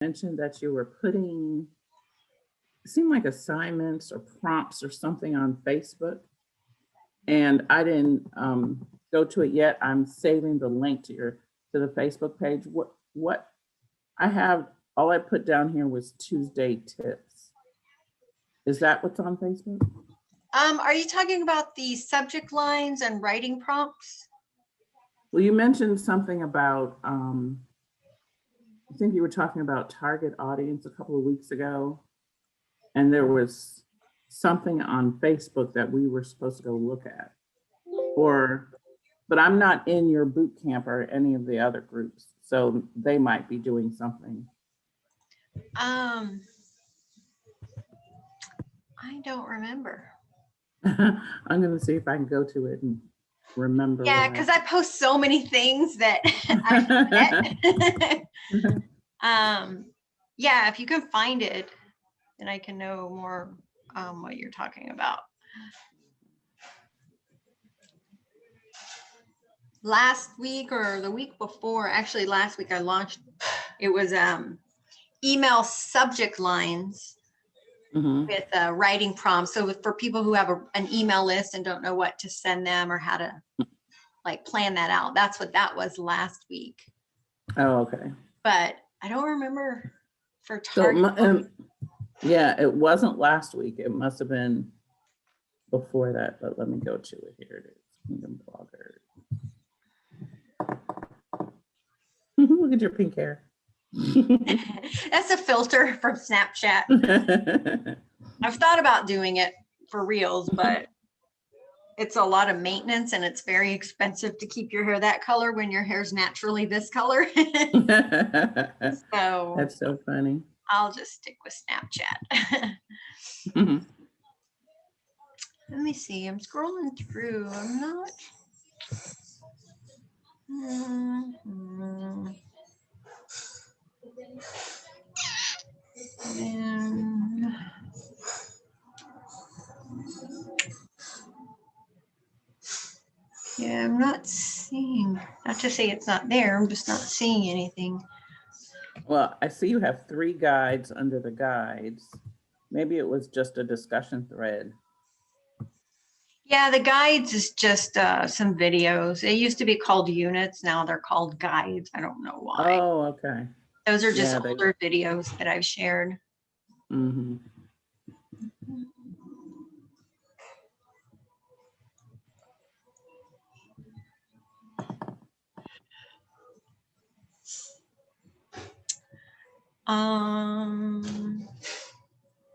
mentioned that you were putting, it seemed like assignments or prompts or something on Facebook, and I didn't go to it yet. I'm saving the link to the Facebook page. What I have, all I put down here was Tuesday tips. Is that what's on Facebook? Are you talking about the subject lines and writing prompts? Well, you mentioned something about, I think you were talking about target audience a couple of weeks ago. And there was something on Facebook that we were supposed to go look at. But I'm not in your boot camp or any of the other groups. So they might be doing something. I don't remember. I'm gonna see if I can go to it and remember. Yeah, because I post so many things that I forget. Yeah, if you can find it, then I can know more what you're talking about. Last week or the week before, actually last week I launched, it was email subject lines with writing prompts. So for people who have an email list and don't know what to send them or how to like plan that out, that's what that was last week. Oh, okay. But I don't remember for target. So, yeah, it wasn't last week. It must have been before that, but let me go to it. Here it is, Kingdom Blogger. Look at your pink hair. That's a filter from Snapchat. I've thought about doing it for reels, but it's a lot of maintenance and it's very expensive to keep your hair that color when your hair's naturally this color. So that's so funny. I'll just stick with Snapchat. Let me see. I'm scrolling through. I'm not. Yeah, I'm not seeing. Not to say it's not there. I'm just not seeing anything. Well, I see you have 3 guides under the guides. Maybe it was just a discussion thread. Yeah, the guides is just some videos. It used to be called units. Now they're called guides. I don't know why. Oh, okay. Those are just older videos that I've shared. Mm-hmm.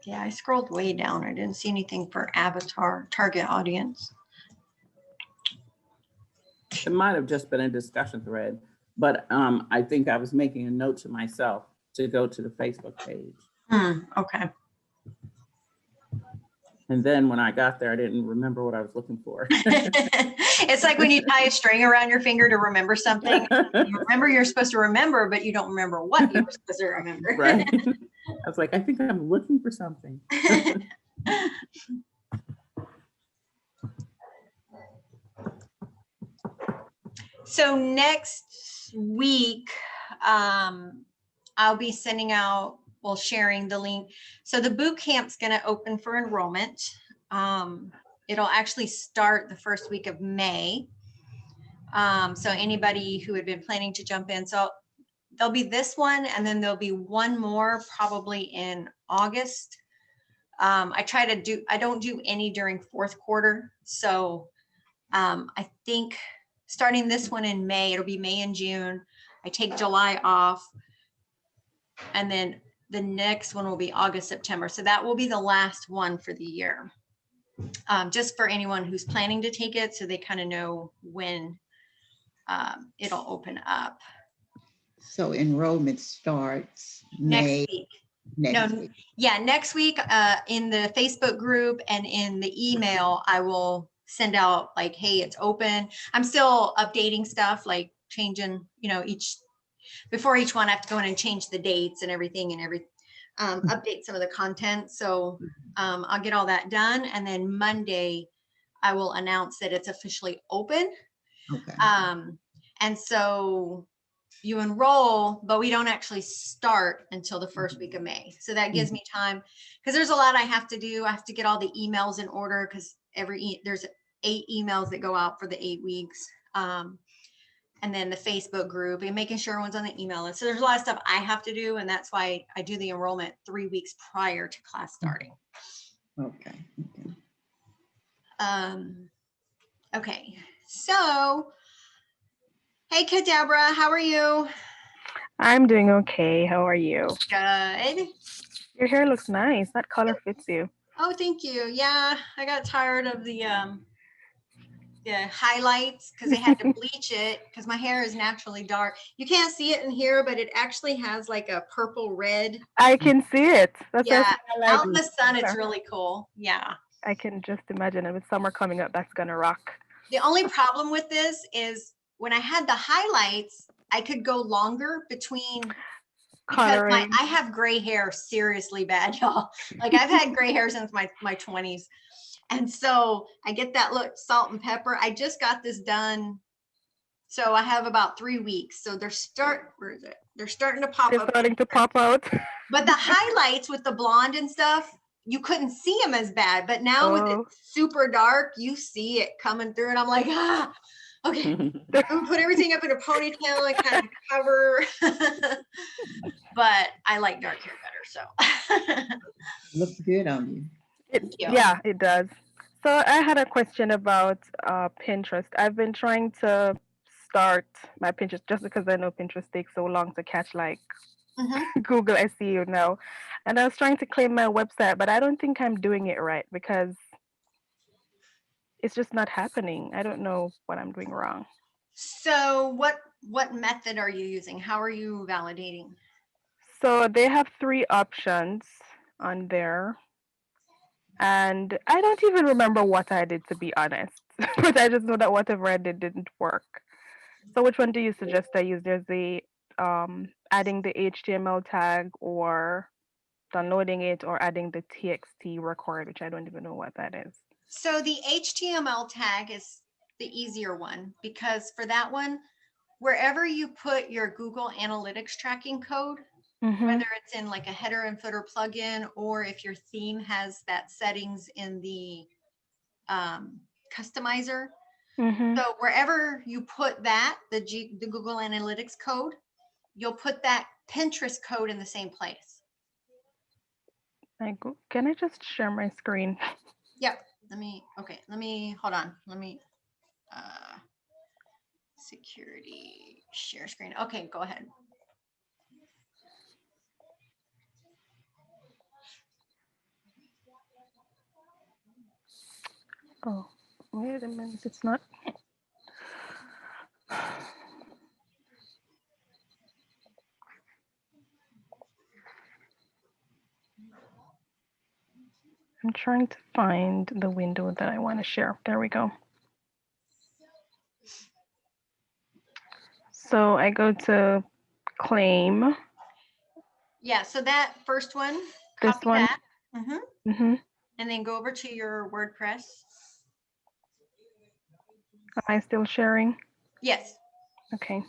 Yeah, I scrolled way down. I didn't see anything for avatar target audience. It might have just been a discussion thread, but I think I was making a note to myself to go to the Facebook page. Okay. And then when I got there, I didn't remember what I was looking for. It's like when you tie a string around your finger to remember something. You remember you're supposed to remember, but you don't remember what you were supposed to remember. Right. I was like, I think I'm looking for something. So next week, I'll be sending out, well, sharing the link. So the boot camp's going to open for enrollment. It'll actually start the first week of May. So anybody who had been planning to jump in, so there'll be this one, and then there'll be one more probably in August. I don't do any during fourth quarter. So I think starting this one in May, it'll be May and June. I take July off. And then the next one will be August, September. So that will be the last one for the year. Just for anyone who's planning to take it, so they kind of know when it'll open up. So enrollment starts next week. Next week. Yeah, next week in the Facebook group and in the email, I will send out like, hey, it's open. I'm still updating stuff, like changing, before each one I have to go in and change the dates and everything and update some of the content. So I'll get all that done. And then Monday, I will announce that it's officially open. Okay. And so you enroll, but we don't actually start until the first week of May. So that gives me time, because there's a lot I have to do. I have to get all the emails in order, because there's 8 emails that go out for the 8 weeks. And then the Facebook group and making sure everyone's on the email list. So there's a lot of stuff I have to do. And that's why I do the enrollment 3 weeks prior to class starting. Okay. Okay. So, hey, Kadabra, how are you? I'm doing okay. How are you? Good. Your hair looks nice. That color fits you. Oh, thank you. Yeah, I got tired of the highlights because they had to bleach it because my hair is naturally dark. You can't see it in here, but it actually has like a purple red. I can see it. That's Yeah, what I out in like. the sun, it's really cool. Yeah. I can just imagine it with summer coming up. That's gonna rock. The only problem with this is when I had the highlights, I could go longer between, because Coloring. I have gray hair seriously bad, y'all. Like I've had gray hair since my 20s. And so I get that look, salt and pepper. I just got this done. So I have about 3 weeks. So where is it? They're starting to pop They're up. starting to pop out. But the highlights with the blonde and stuff, you couldn't see them as bad. But now with it super dark, you see it coming through. And I'm like, okay, I'm gonna put everything up in a ponytail and kind of cover. But I like dark hair better. So Looks good on you. Yeah, it does. So I had a question about Pinterest. I've been trying to start my Pinterest just because I know Pinterest takes so long to catch, like Google SEO now. And I was trying to claim my website, but I don't think I'm doing it right because it's just not happening. I don't know what I'm doing wrong. So what method are you using? How are you validating? So they have 3 options on there. And I don't even remember what I did, to be honest. But I just know that whatever I did didn't work. So which one do you suggest I use? There's the adding the HTML tag, or downloading it, or adding the TXT record, which I don't even know what that is. So the HTML tag is the easier one, because for that one, wherever you put your Google Analytics tracking code, whether it's in like a header and footer plugin, or if your theme has that settings in the customizer. So wherever you put that, the Google Analytics code, you'll put that Pinterest code in the same place. Can I just share my screen? Yep. Hold on. Security share screen. Okay, go ahead. Oh, wait a minute. It's not. I'm trying to find the window that I want to share. There we go. So I go to claim. Yeah, so that first one, This copy one. that. And then go over to your WordPress. Am I still sharing? Yes. Okay.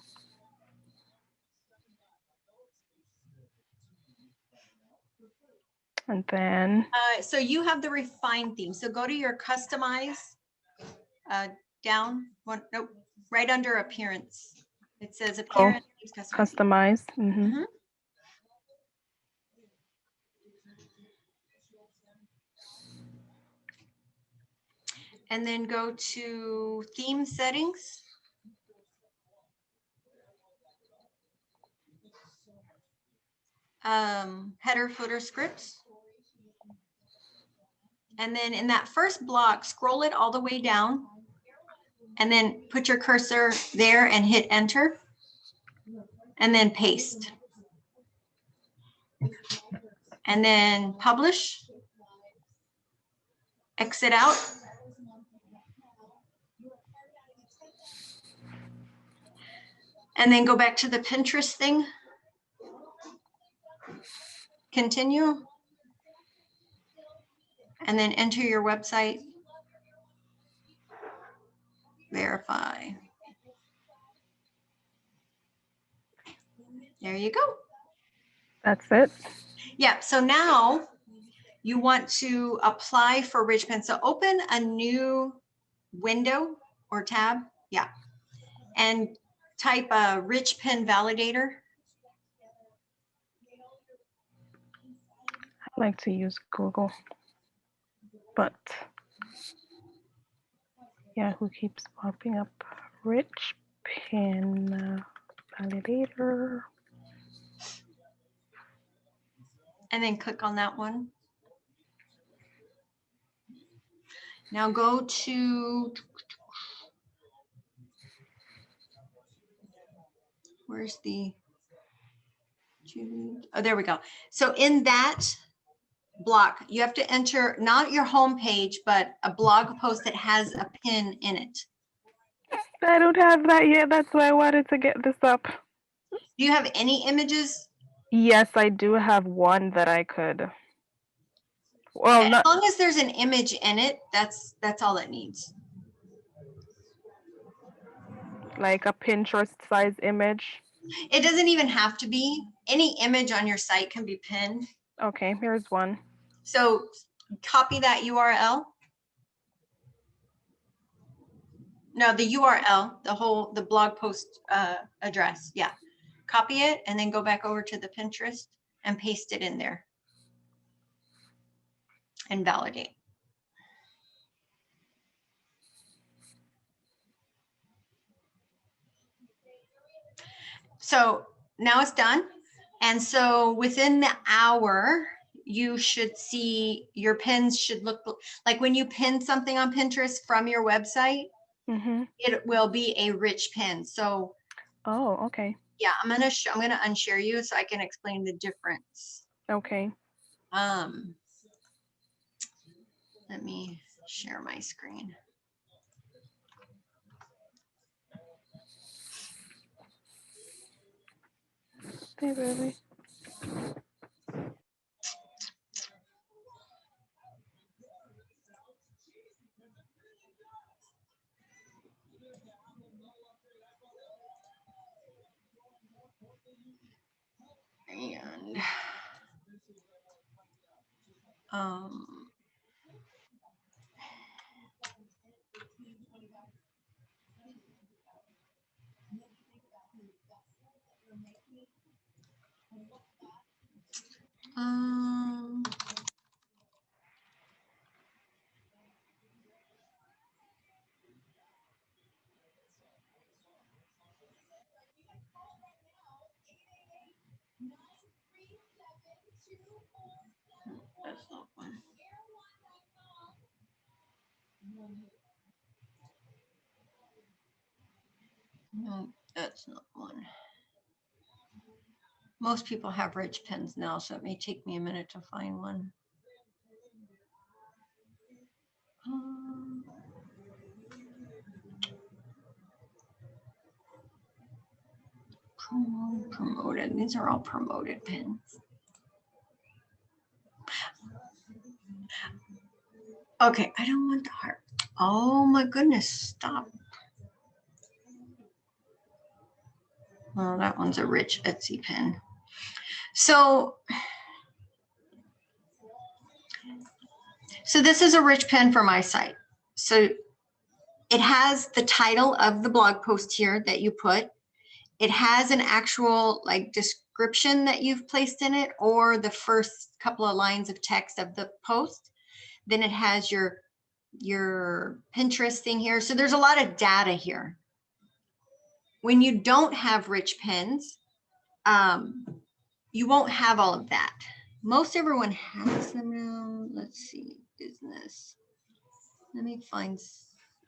And then. So you have the refine theme. So go to your customize, down one, nope, right under appearance. It says appearance. Customize. And then go to theme settings. Header, footer, scripts. And then in that first block, scroll it all the way down and then put your cursor there and hit enter and then paste. And then publish, exit out. And then go back to the Pinterest thing. Continue. And then enter your website. Verify. There you go. That's it. Yeah, so now you want to apply for Rich Pen. So open a new window or tab, yeah, and type a Rich Pen Validator. I like to use Google, but Yahoo keeps popping up. Rich Pen Validator. And then click on that one. Now go to, where's the, oh, there we go. So in that block, you have to enter not your home page, but a blog post that has a pin in it. I don't have that yet. That's why I wanted to get this up. Do you have any images? Yes, I do have one that I could. Well, As not long as there's an image in it, that's all it needs. like a Pinterest size image. It doesn't even have to be. Any image on your site can be pinned. Okay, here's one. So copy that URL. No, the URL, the blog post address. Yeah. Copy it and then go back over to the Pinterest and paste it in there and validate. So now it's done. And so within the hour, you should see your pins should look like when you pin something on Pinterest from your website, Mm-hmm. it will be a rich pin. So Oh, okay. yeah, I'm gonna unshare you so I can explain the difference. Okay. Let me share my screen. Hey, baby. And that's not one. No, that's not one. Most people have rich pins now, so it may take me a minute to find one. Promoted. These are all promoted pins. Okay, I don't want the heart. Oh my goodness, stop. Oh, that one's a rich Etsy pin. So this is a rich pin for my site. So it has the title of the blog post here that you put. It has an actual like description that you've placed in it or the first couple of lines of text of the post. Then it has your Pinterest thing here. So there's a lot of data here. When you don't have rich pins, you won't have all of that. Most everyone has them now. Let's see, business. Let me find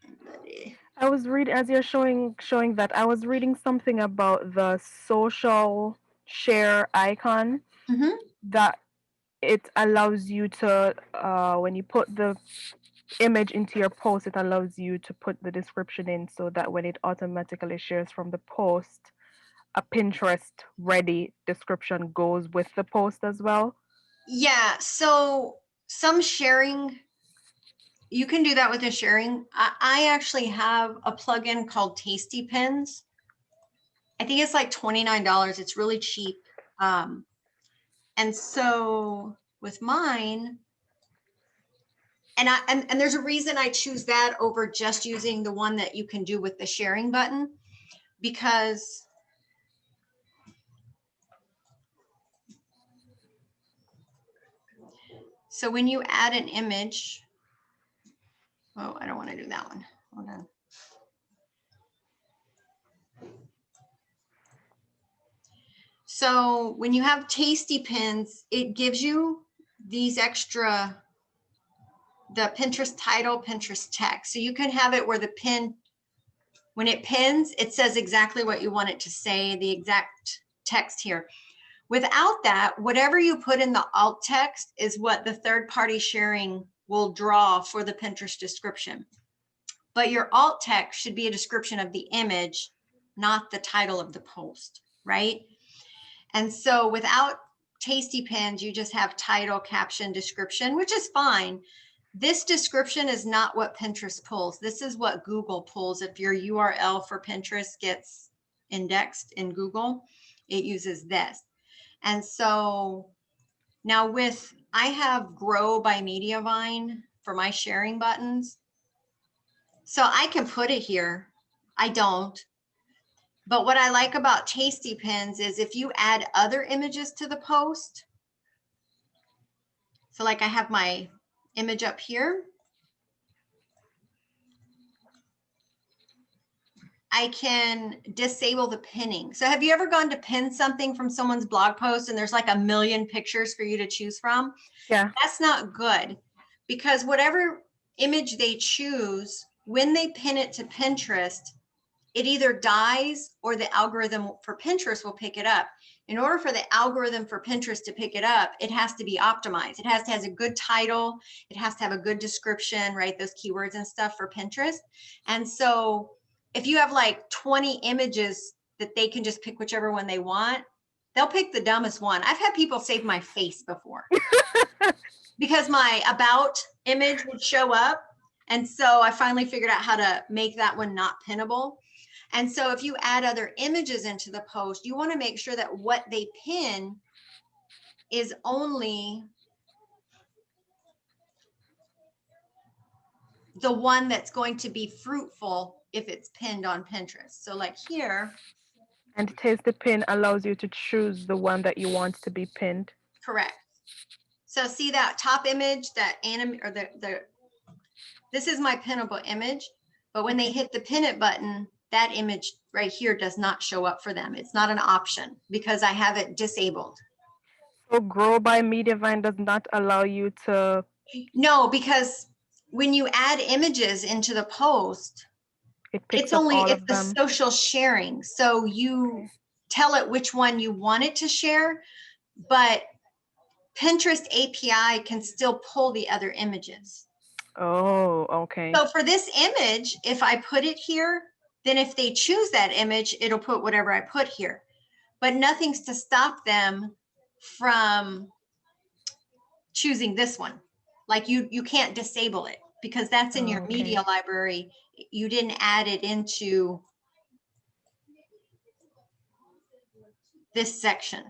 somebody. I was reading as you're showing that I was reading something about the social share icon that it allows you to when you put the image into your post, it allows you to put the description in so that when it automatically shares from the post, a Pinterest ready description goes with the post as well. Yeah, so some sharing, you can do that with the sharing. I actually have a plugin called Tasty Pins. I think it's like $29. It's really cheap. And so with mine, and there's a reason I choose that over just using the one that you can do with the sharing button, because so when you add an image, oh, I don't want to do that one. Hold on. So when you have Tasty Pins, it gives you these extra, the Pinterest title, Pinterest text. So you can have it where the pin, when it pins, it says exactly what you want it to say, the exact text here. Without that, whatever you put in the alt text is what the third party sharing will draw for the Pinterest description. But your alt text should be a description of the image, not the title of the post, right? And so without Tasty Pins, you just have title, caption, description, which is fine. This description is not what Pinterest pulls. This is what Google pulls. If your URL for Pinterest gets indexed in Google, it uses this. And so now I have Grow by Mediavine for my sharing buttons. So I can put it here. I don't. But what I like about Tasty Pins is if you add other images to the post, so like I have my image up here, I can disable the pinning. So have you ever gone to pin something from someone's blog post and there's like a million pictures for you to choose from? Yeah. That's not good, because whatever image they choose, when they pin it to Pinterest, it either dies or the algorithm for Pinterest will pick it up. In order for the algorithm for Pinterest to pick it up, it has to be optimized. It has to have a good title. It has to have a good description, right? Those keywords and stuff for Pinterest. And so if you have like 20 images that they can just pick whichever one they want, they'll pick the dumbest one. I've had people save my face before because my about image would show up. And so I finally figured out how to make that one not pinnable. And so if you add other images into the post, you want to make sure that what they pin is only the one that's going to be fruitful if it's pinned on Pinterest. So like here. And Tasty Pin allows you to choose the one that you want to be pinned. Correct. So see that top image, that this is my pinnable image, but when they hit the pin it button, that image right here does not show up for them. It's not an option because I have it disabled. So Grow by Mediavine does not allow you to. No, because when you add images into the post, it's the social sharing. So you tell it which one you want it to share, but Pinterest API can still pull the other images. Oh, okay. So for this image, if I put it here, then if they choose that image, it'll put whatever I put here. But nothing's to stop them from choosing this one. Like you can't disable it because that's in your media library. You didn't add it into this section,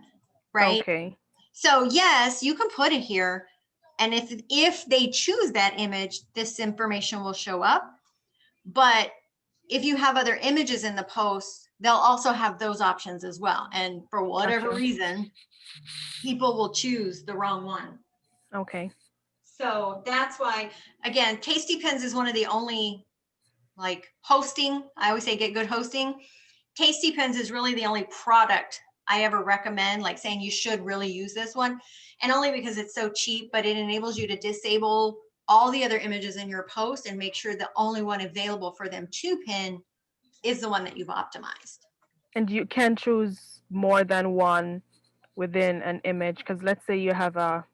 right? Okay. So yes, you can put it here. And if they choose that image, this information will show up. But if you have other images in the post, they'll also have those options as well. And for whatever reason, people will choose the wrong one. Okay. So that's why, again, Tasty Pins is one of the only like hosting. I always say get good hosting. Tasty Pins is really the only product I ever recommend, like saying you should really use this one. And only because it's so cheap, but it enables you to disable all the other images in your post and make sure the only one available for them to pin is the one that you've optimized. And you can choose more than one within an image, because let's say you have a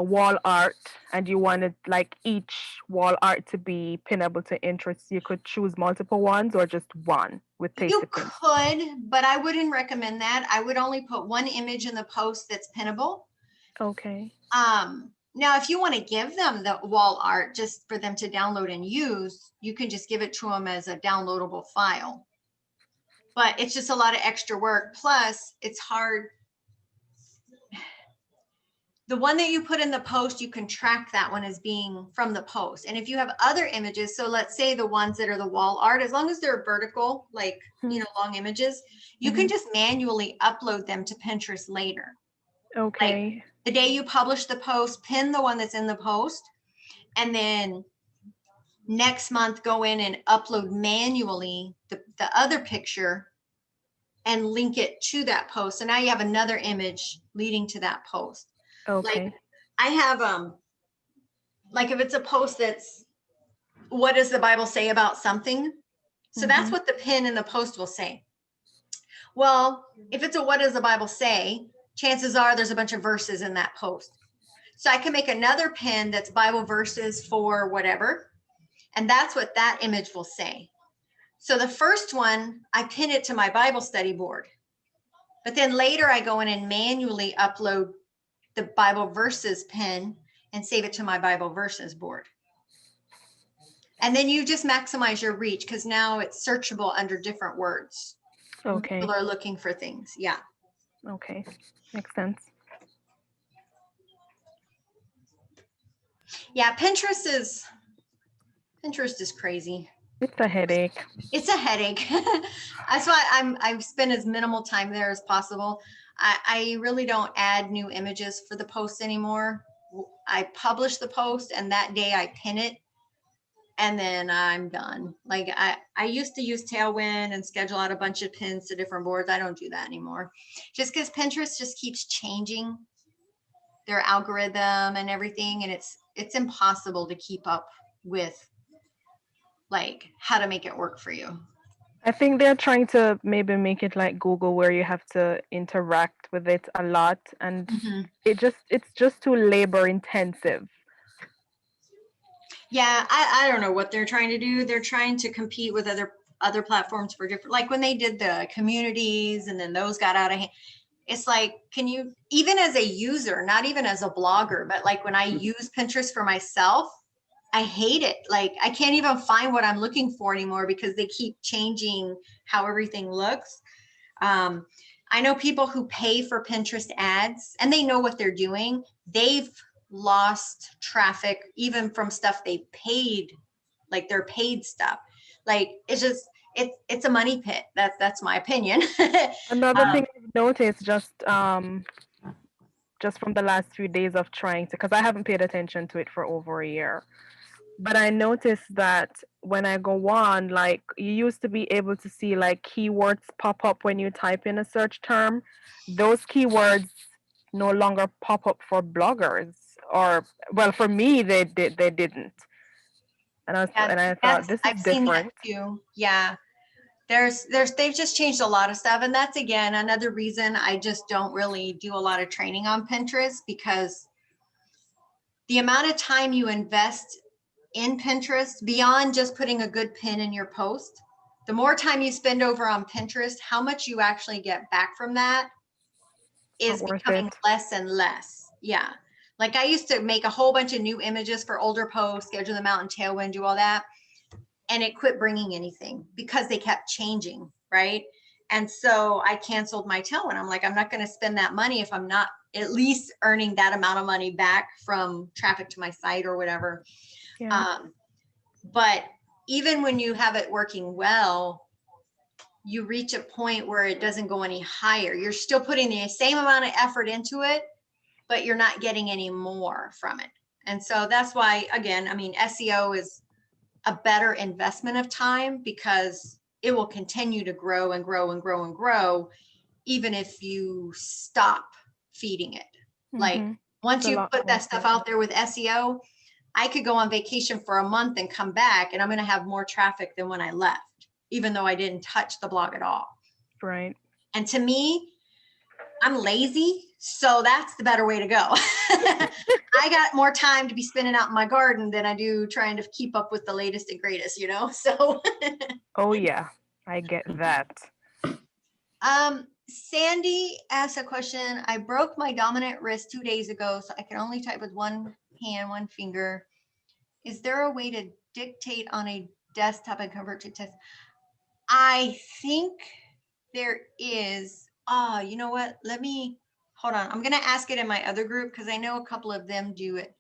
wall art and you wanted like each wall art to be pinnable to interest, you could choose multiple ones or just one with Tasty Pins. You could, but I wouldn't recommend that. I would only put one image in the post that's pinnable. Okay. Now, if you want to give them the wall art just for them to download and use, you can just give it to them as a downloadable file. but it's just a lot of extra work. Plus it's hard. The one that you put in the post, you can track that one as being from the post. And if you have other images, so let's say the ones that are the wall art, as long as they're vertical, like, you know, long images, you can just manually upload them to Pinterest later. Okay. The day you publish the post, pin the one that's in the post, and then next month go in and upload manually the other picture and link it to that post. So now you have another image leading to that post. Okay. Like I have like if it's a post that's what does the Bible say about something? So that's what the pin in the post will say. Well, if it's a what does the Bible say, chances are there's a bunch of verses in that post. So I can make another pin that's Bible verses for whatever. And that's what that image will say. So the first one, I pin it to my Bible study board. But then later I go in and manually upload the Bible verses pin and save it to my Bible verses board. And then you just maximize your reach because now it's searchable under different words. Okay. People are looking for things. Yeah. Okay. Makes sense. Yeah. Pinterest is crazy. It's a headache. It's a headache. That's why I've spent as minimal time there as possible. I really don't add new images for the posts anymore. I publish the post and that day I pin it and then I'm done. Like I used to use Tailwind and schedule out a bunch of pins to different boards. I don't do that anymore. Just because Pinterest just keeps changing their algorithm and everything. And it's impossible to keep up with like how to make it work for you. I think they're trying to maybe make it like Google where you have to interact with it a lot and it's just too labor intensive. Yeah, I don't know what they're trying to do. They're trying to compete with other platforms for different, like when they did the communities and then those got out of hand. It's like, can you, even as a user, not even as a blogger, but like when I use Pinterest for myself, I hate it. Like I can't even find what I'm looking for anymore because they keep changing how everything looks. I know people who pay for Pinterest ads and they know what they're doing. They've lost traffic even from stuff they paid, like their paid stuff. Like it's just, it's a money pit. That's my opinion. Another thing I've noticed just from the last few days of trying to, because I haven't paid attention to it for over a year. But I noticed that when I go on, like you used to be able to see like keywords pop up when you type in a search term. Those keywords no longer pop up for bloggers, or well, for me they didn't. And I thought this is I've seen that different. too. Yeah. They've just changed a lot of stuff. And that's again another reason I just don't really do a lot of training on Pinterest, because the amount of time you invest in Pinterest beyond just putting a good pin in your post, the more time you spend over on Pinterest, how much you actually get back from that is Not worth becoming it. less and less. Yeah. Like I used to make a whole bunch of new images for older posts, schedule them out in Tailwind, do all that. And it quit bringing anything because they kept changing. Right. And so I canceled my Tailwind. I'm like, I'm not going to spend that money if I'm not at least earning that amount of money back from traffic to my site or whatever. Yeah. But even when you have it working well, you reach a point where it doesn't go any higher. You're still putting the same amount of effort into it, but you're not getting any more from it. And so that's why, again, I mean, SEO is a better investment of time because it will continue to grow and grow and grow and grow, even if you stop feeding it. Like once you put that stuff out there with SEO, I could go on vacation for a month and come back and I'm going to have more traffic than when I left, even though I didn't touch the blog at all. Right. And to me, I'm lazy. So that's the better way to go. I got more time to be spending out in my garden than I do trying to keep up with the latest and greatest, you know? So. Oh yeah, I get that. Sandy asked a question. I broke my dominant wrist 2 days ago, so I can only type with one hand, one finger. Is there a way to dictate on a desktop and convert to text? I think there is, you know what? Let me, hold on. I'm going to ask it in my other group because I know a couple of them do it.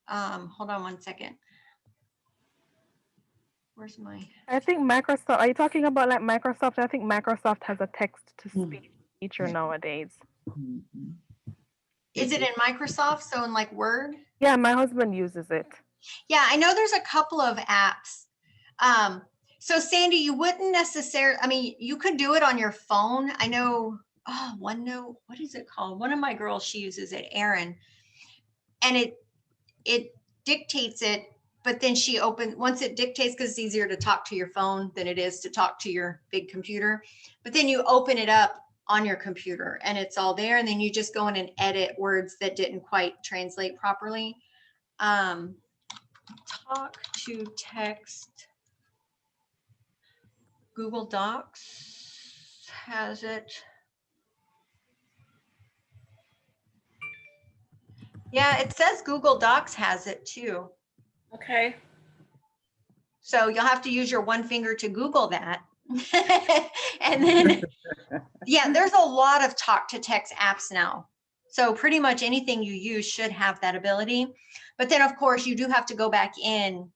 Hold on one second. Where's my, I think Microsoft, are you talking about like Microsoft? I think Microsoft has a text to speech feature nowadays. Mhm. is it in Microsoft? So in like Word? Yeah, my husband uses it. Yeah, I know there's a couple of apps. So Sandy, you wouldn't necessarily, I mean, you could do it on your phone. I know, OneNote, what is it called? One of my girls, she uses it, Erin, and it dictates it, but then once it dictates, because it's easier to talk to your phone than it is to talk to your big computer. But then you open it up on your computer and it's all there. And then you just go in and edit words that didn't quite translate properly. Talk to text. Google Docs has it. Yeah, it says Google Docs has it too. Okay. So you'll have to use your one finger to Google that. And then, yeah, there's a lot of talk to text apps now. So pretty much anything you use should have that ability. But then of course you do have to go back in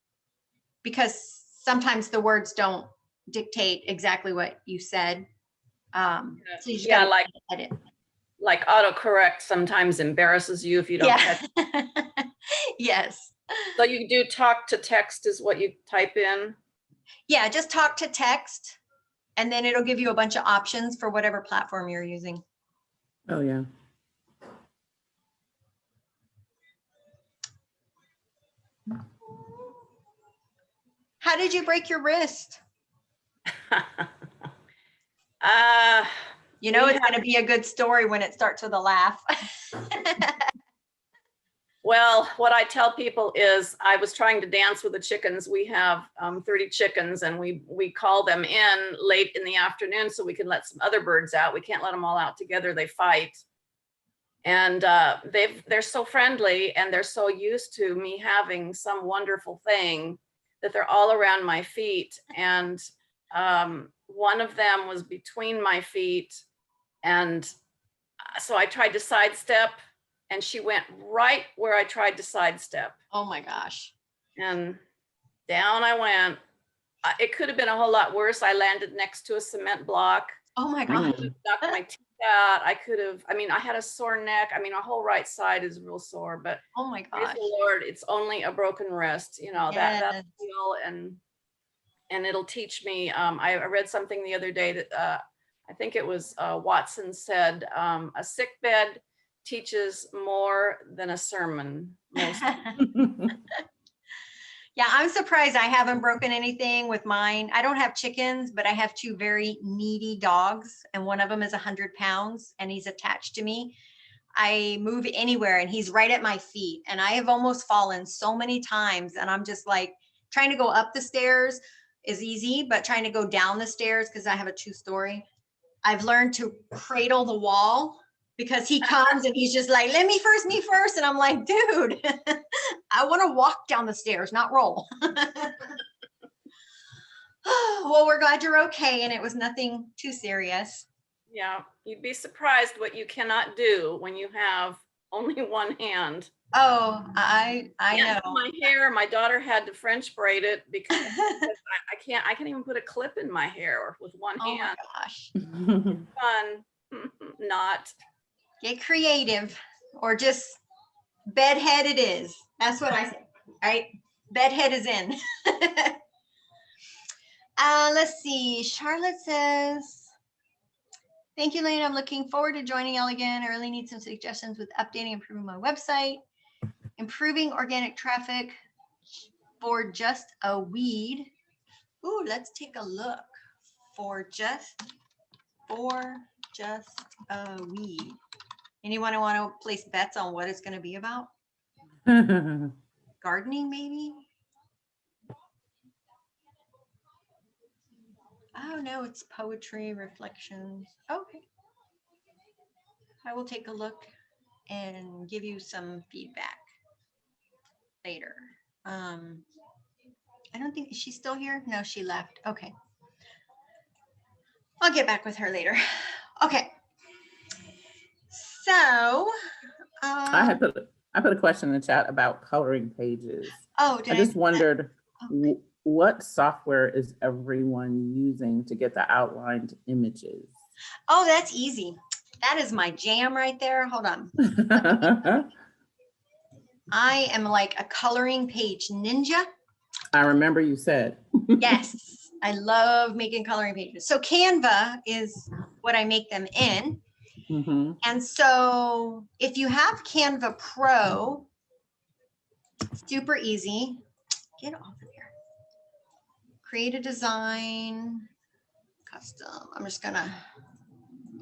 because sometimes the words don't dictate exactly what you said. So you just Yeah, gotta edit. like autocorrect sometimes embarrasses you if you don't catch. Yeah. Yes. So you do talk to text is what you type in. Yeah, just talk to text and then it'll give you a bunch of options for whatever platform you're using. Oh, yeah. How did you break your wrist? You know, We it's going to be a good story when it starts with a laugh. Well, what I tell people is I was trying to dance with the chickens. We have 30 chickens and we call them in late in the afternoon so we can let some other birds out. We can't let them all out together. They fight. And they're so friendly and they're so used to me having some wonderful thing that they're all around my feet. And one of them was between my feet. And so I tried to sidestep and she went right where I tried to sidestep. Oh my gosh. And down I went. It could have been a whole lot worse. I landed next to a cement block. Oh my I gosh. could have knocked my teeth out. I had a sore neck. I mean, my whole right side is real sore, but Oh my praise gosh. the Lord, it's only a broken wrist, that's Yes. heal and it'll teach me. I read something the other day that I think it was Watson said, a sick bed teaches more than a sermon. Most. Yeah, I'm surprised I haven't broken anything with mine. I don't have chickens, but I have two very needy dogs, and one of them is 100 pounds and he's attached to me. I move anywhere and he's right at my feet, and I have almost fallen so many times. And I'm just like, trying to go up the stairs is easy, but trying to go down the stairs, because I have a 2-story, I've learned to cradle the wall because he comes and he's just like, me first. And I'm like, dude, I want to walk down the stairs, not roll. Well, we're glad you're okay. And it was nothing too serious. Yeah, you'd be surprised what you cannot do when you have only one hand. Oh, I Can't know. do my hair. My daughter had to French braid it because I can't even put a clip in my hair with one Oh my hand. gosh. Fun. Not. Get creative, or just bedhead it is. That's what I say, right? Bedhead is in. Let's see. Charlotte says, thank you, Lane. I'm looking forward to joining y'all again. I really need some suggestions with updating and improving my website. Improving organic traffic for just a weed. Ooh, let's take a look. For just a weed. Anyone want to place bets on what it's going to be about? Gardening, maybe? Oh no, it's poetry, reflections. Okay. I will take a look and give you some feedback later. I don't think, is she still here? No, she left. Okay. I'll get back with her later. Okay. So, I put a question in the chat about coloring pages. oh, I did just wondered Okay. what software is everyone using to get the outlined images? Oh, that's easy. That is my jam right there. Hold on. I am like a coloring page ninja. I remember you said. Yes, I love making coloring pages. So Canva is what I make them in. Mhm. And so if you have Canva Pro, super easy. Get off of here. Create a design, custom. I'm just gonna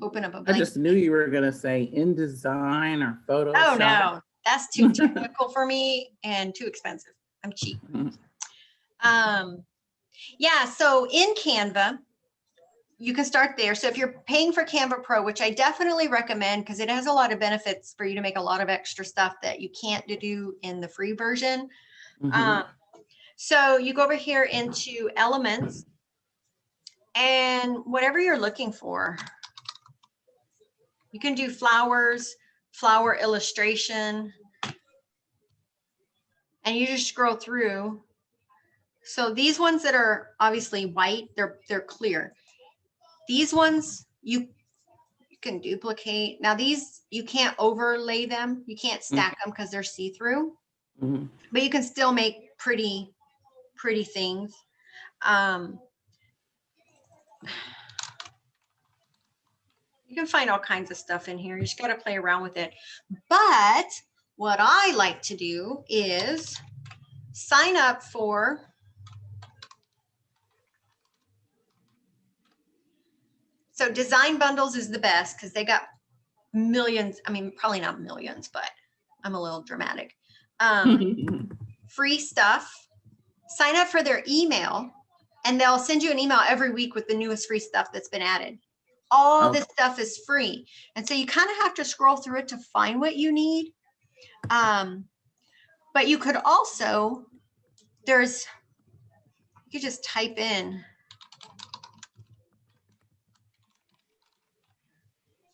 open up a I blank. just knew you were gonna say InDesign or Photoshop. Oh no, that's too technical for me and too expensive. I'm cheap. Mhm. Yeah, so in Canva, you can start there. So if you're paying for Canva Pro, which I definitely recommend because it has a lot of benefits for you to make a lot of extra stuff that you can't do in the free version. Mhm. So you go over here into elements and whatever you're looking for, you can do flowers, flower illustration, and you just scroll through. So these ones that are obviously white, they're clear. These ones you can duplicate. Now these, you can't overlay them. You can't stack them because they're see-through, Mhm. but you can still make pretty things. You can find all kinds of stuff in here. You just got to play around with it. But what I like to do is sign up for so Design Bundles is the best because they got millions. I mean, probably not millions, but I'm a little dramatic. Free stuff. Sign up for their email and they'll send you an email every week with the newest free stuff that's been added. All this stuff is free. And so you kind of have to scroll through it to find what you need. But you could also, you could just type in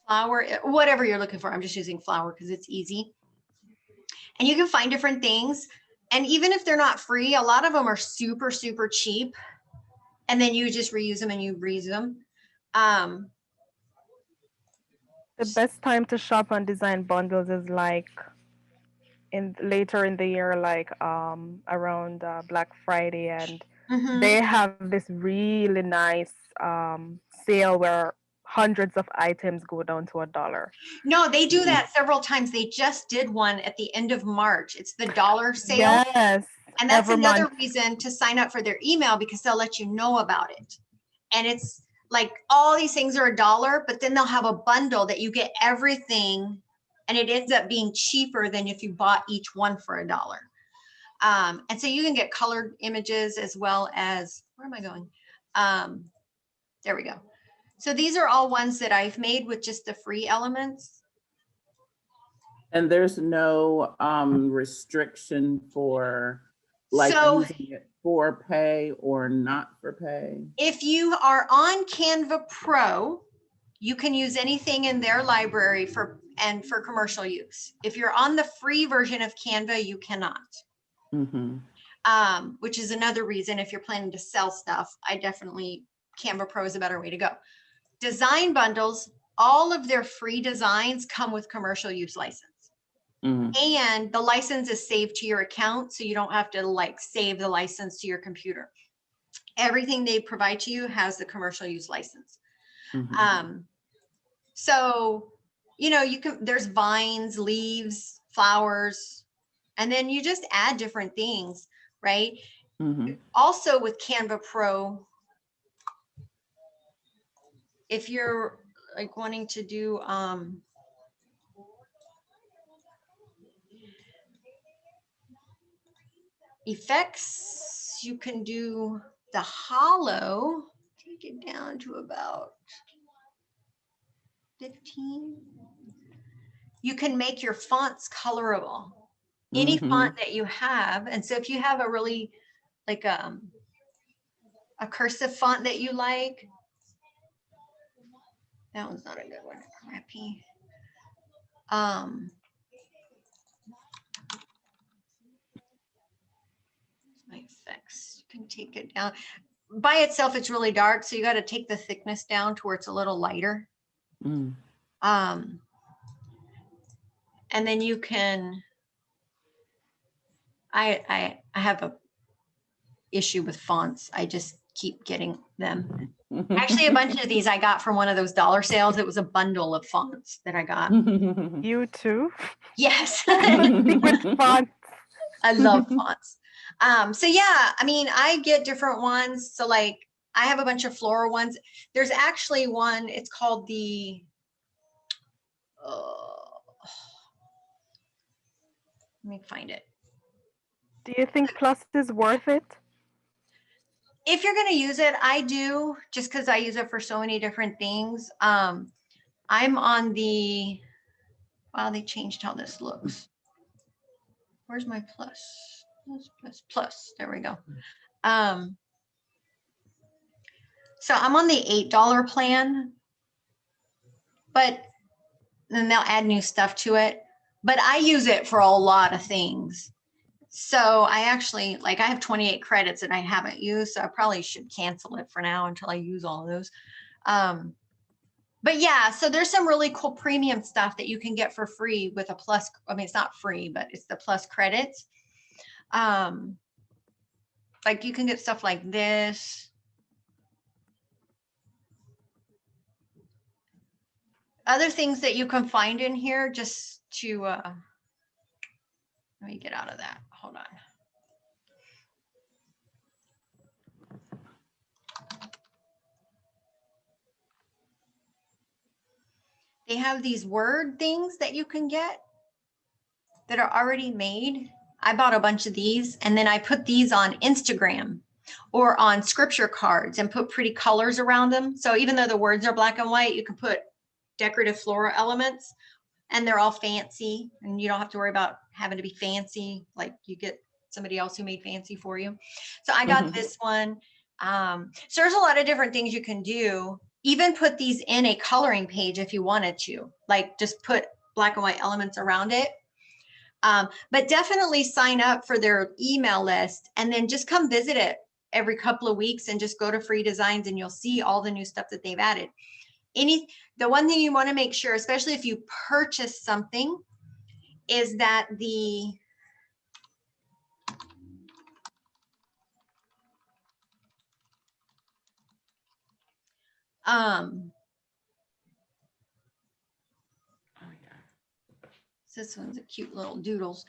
flower, whatever you're looking for. I'm just using flower because it's easy. And you can find different things. And even if they're not free, a lot of them are super, super cheap. And then you just reuse them and you reuse them. The best time to shop on Design Bundles is like later in the year, like around Black Friday, and they have this really nice sale where hundreds of items go down to $1. No, they do that several times. They just did one at the end of March. It's the dollar sale. Yes. And that's every another month. reason to sign up for their email because they'll let you know about it. And it's like all these things are $1, but then they'll have a bundle that you get everything and it ends up being cheaper than if you bought each one for $1. And so you can get colored images as well as, where am I going? There we go. So these are all ones that I've made with just the free elements. And there's no restriction for like using it for pay or not for pay? If you are on Canva Pro, you can use anything in their library for commercial use. If you're on the free version of Canva, you cannot. Which is another reason if you're planning to sell stuff, Canva Pro is a better way to go. Design Bundles, all of their free designs come with commercial use license. And the license is saved to your account, so you don't have to like save the license to your computer. Everything they provide to you has the commercial use license. So, you know, there's vines, leaves, flowers, and then you just add different things, right? Also with Canva Pro, if you're like wanting to do, effects, you can do the hollow, take it down to about 15. You can make your fonts colorable, any font that you have. And so if you have a really like a cursive font that you like, That one's not a good one. Crappy. My effects. You can take it down. By itself, it's really dark, so you got to take the thickness down to where it's a little lighter. Mm. And then you can. I have a issue with fonts. I just keep getting them. Actually, a bunch of these I got from one of those dollar sales. It was a bundle of fonts that I got. You too? Yes. With fonts. I love fonts. So yeah, I mean, I get different ones. So like I have a bunch of floral ones. There's actually one, it's called the, let me find it. Do you think Plus is worth it? If you're going to use it, I do, just because I use it for so many different things. I'm on the, wow, they changed how this looks. Where's my plus? Plus. There we go. So I'm on the $8 plan, but then they'll add new stuff to it. But I use it for a lot of things. So I actually, like, I have 28 credits that I haven't used, so I probably should cancel it for now until I use all of those. But yeah, so there's some really cool premium stuff that you can get for free with a Plus. I mean, it's not free, but it's the Plus credits. Like you can get stuff like this. Other things that you can find in here just to, let me get out of that. Hold on. They have these word things that you can get that are already made. I bought a bunch of these and then I put these on Instagram or on scripture cards and put pretty colors around them. So even though the words are black and white, you can put decorative floral elements and they're all fancy and you don't have to worry about having to be fancy. Like you get somebody else who made fancy for you. So I got this one. So there's a lot of different things you can do. Even put these in a coloring page if you wanted to, like just put black and white elements around it. But definitely sign up for their email list and then just come visit it every couple of weeks and just go to Free Designs and you'll see all the new stuff that they've added. The one thing you want to make sure, especially if you purchase something, is that the this one's a cute little doodles.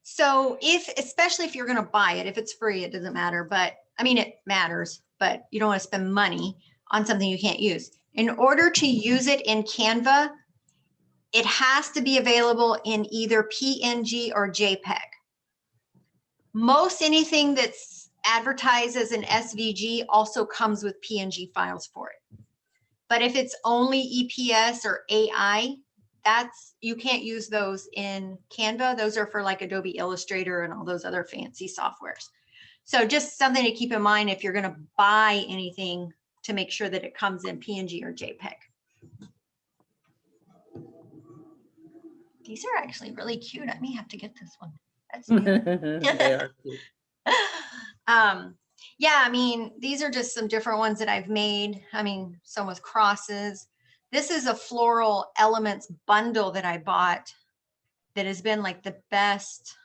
So especially if you're going to buy it, if it's free, it doesn't matter. But I mean, it matters, but you don't want to spend money on something you can't use. In order to use it in Canva, it has to be available in either PNG or JPEG. Most anything that's advertised as an SVG also comes with PNG files for it. But if it's only EPS or AI, you can't use those in Canva. Those are for like Adobe Illustrator and all those other fancy softwares. So just something to keep in mind if you're going to buy anything, to make sure that it comes in PNG or JPEG. These are actually really cute. I may have to get this one. That's They are cute. yeah, I mean, these are just some different ones that I've made. I mean, some with crosses. This is a floral elements bundle that I bought that has been like the best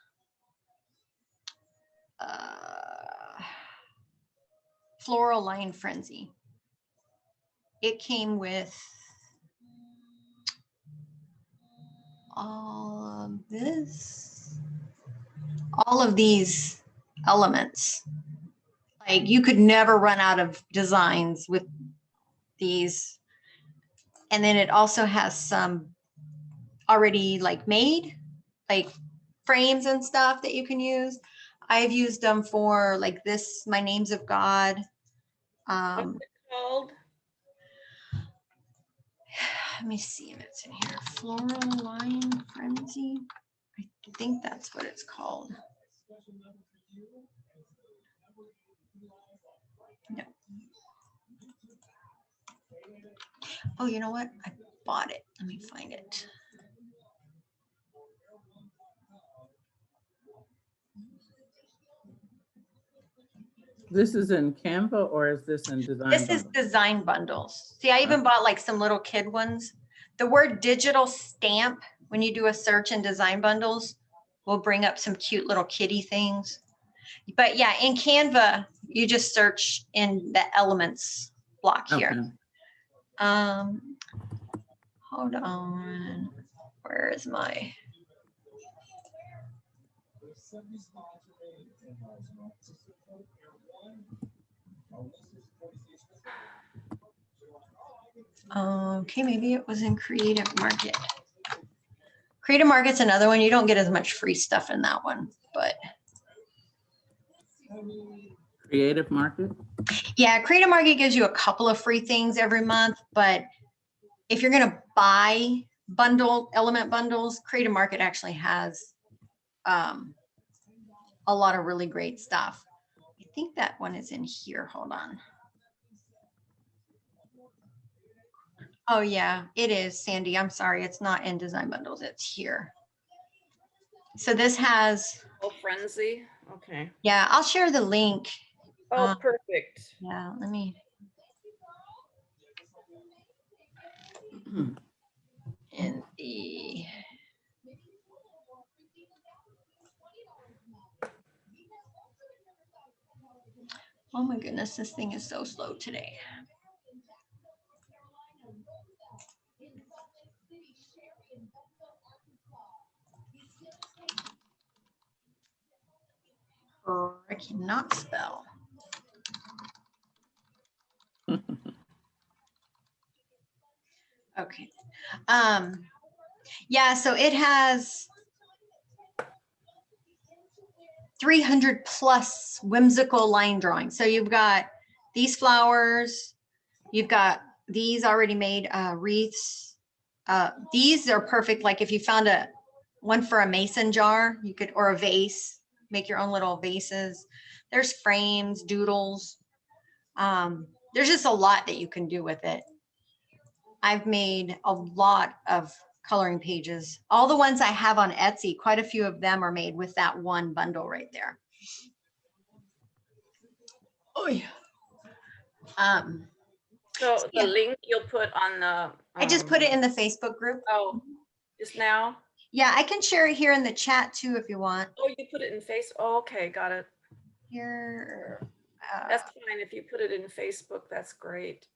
floral line frenzy. It came with all of this, all of these elements. Like you could never run out of designs with these. And then it also has some already like made, like frames and stuff that you can use. I've used them for like this, My Names of God. What's it called? Let me see if it's in here. Floral Line Frenzy. I think that's what it's called. No. Oh, you know what? I bought it. Let me find it. This is in Canva or is this in Design This is Bundle? design bundles. See, I even bought like some little kid ones. The word digital stamp, when you do a search in design bundles, will bring up some cute little kitty things. But yeah, in Canva, you just search in the elements block here. Okay. Hold on. Where is my? Okay, maybe it was in Creative Market. Creative Market's another one. You don't get as much free stuff in that one, but Creative Market? yeah, Creative Market gives you a couple of free things every month, but if you're gonna buy element bundles, Creative Market actually has a lot of really great stuff. I think that one is in here. Hold on. Oh yeah, it is, Sandy. I'm sorry, it's not in design bundles. It's here. So this has, Oh, Frenzy. Okay. yeah, I'll share the link. Oh, perfect. Yeah, let me. In the. Oh my goodness, this thing is so slow today. I cannot spell. Okay. Yeah, so it has 300 plus whimsical line drawings. So you've got these flowers, you've got these already made wreaths. These are perfect. Like if you found one for a mason jar, you could, or a vase, make your own little vases. There's frames, doodles. There's just a lot that you can do with it. I've made a lot of coloring pages. All the ones I have on Etsy, quite a few of them are made with that one bundle right there. Oh yeah. So the Yeah. link you'll put on the. I just put it in the Facebook group. Oh, just now? Yeah, I can share it here in the chat too if you want. Oh, you put it in face. Oh, okay, got it. Here. That's fine. If you put it in Facebook, that's great.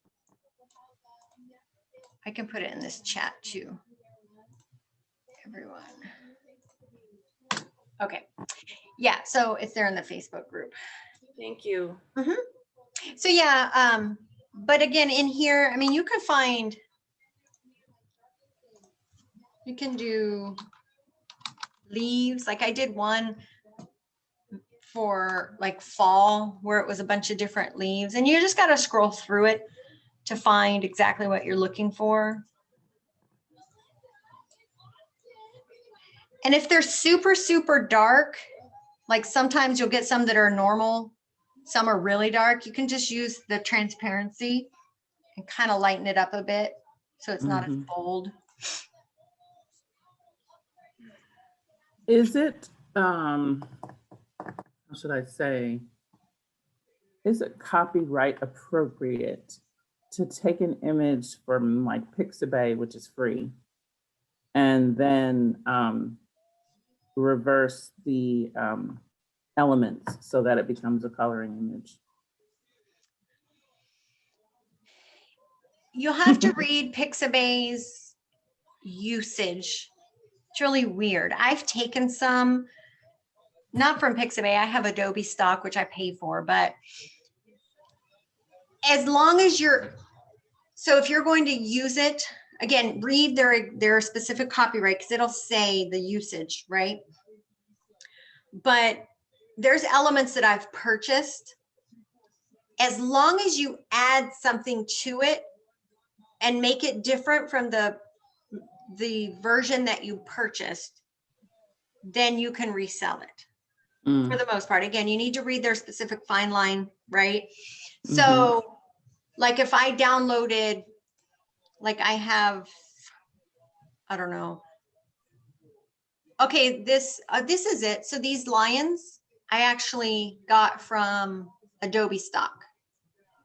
I can put it in this chat too. Everyone. Okay. Yeah, so it's there in the Facebook group. Thank you. So yeah, but again, in here, I mean, you can do leaves. Like I did one for like fall where it was a bunch of different leaves, and you just got to scroll through it to find exactly what you're looking for. And if they're super, super dark, like sometimes you'll get some that are normal, some are really dark, you can just use the transparency and kind of lighten it up a bit so it's not as bold. Is it, how should I say, is it copyright appropriate to take an image from like Pixabay, which is free, and then reverse the elements so that it becomes a coloring image? You'll have to read Pixabay's usage. It's really weird. I've taken some, not from Pixabay, I have Adobe stock, which I pay for, but as long as so if you're going to use it, again, read their specific copyright because it'll say the usage, right? But there's elements that I've purchased. As long as you add something to it and make it different from the version that you purchased, then you can resell it for the most part. Again, you need to read their specific fine line, right? So like if I downloaded like I have, I don't know. Okay, this is it. So these lions I actually got from Adobe stock.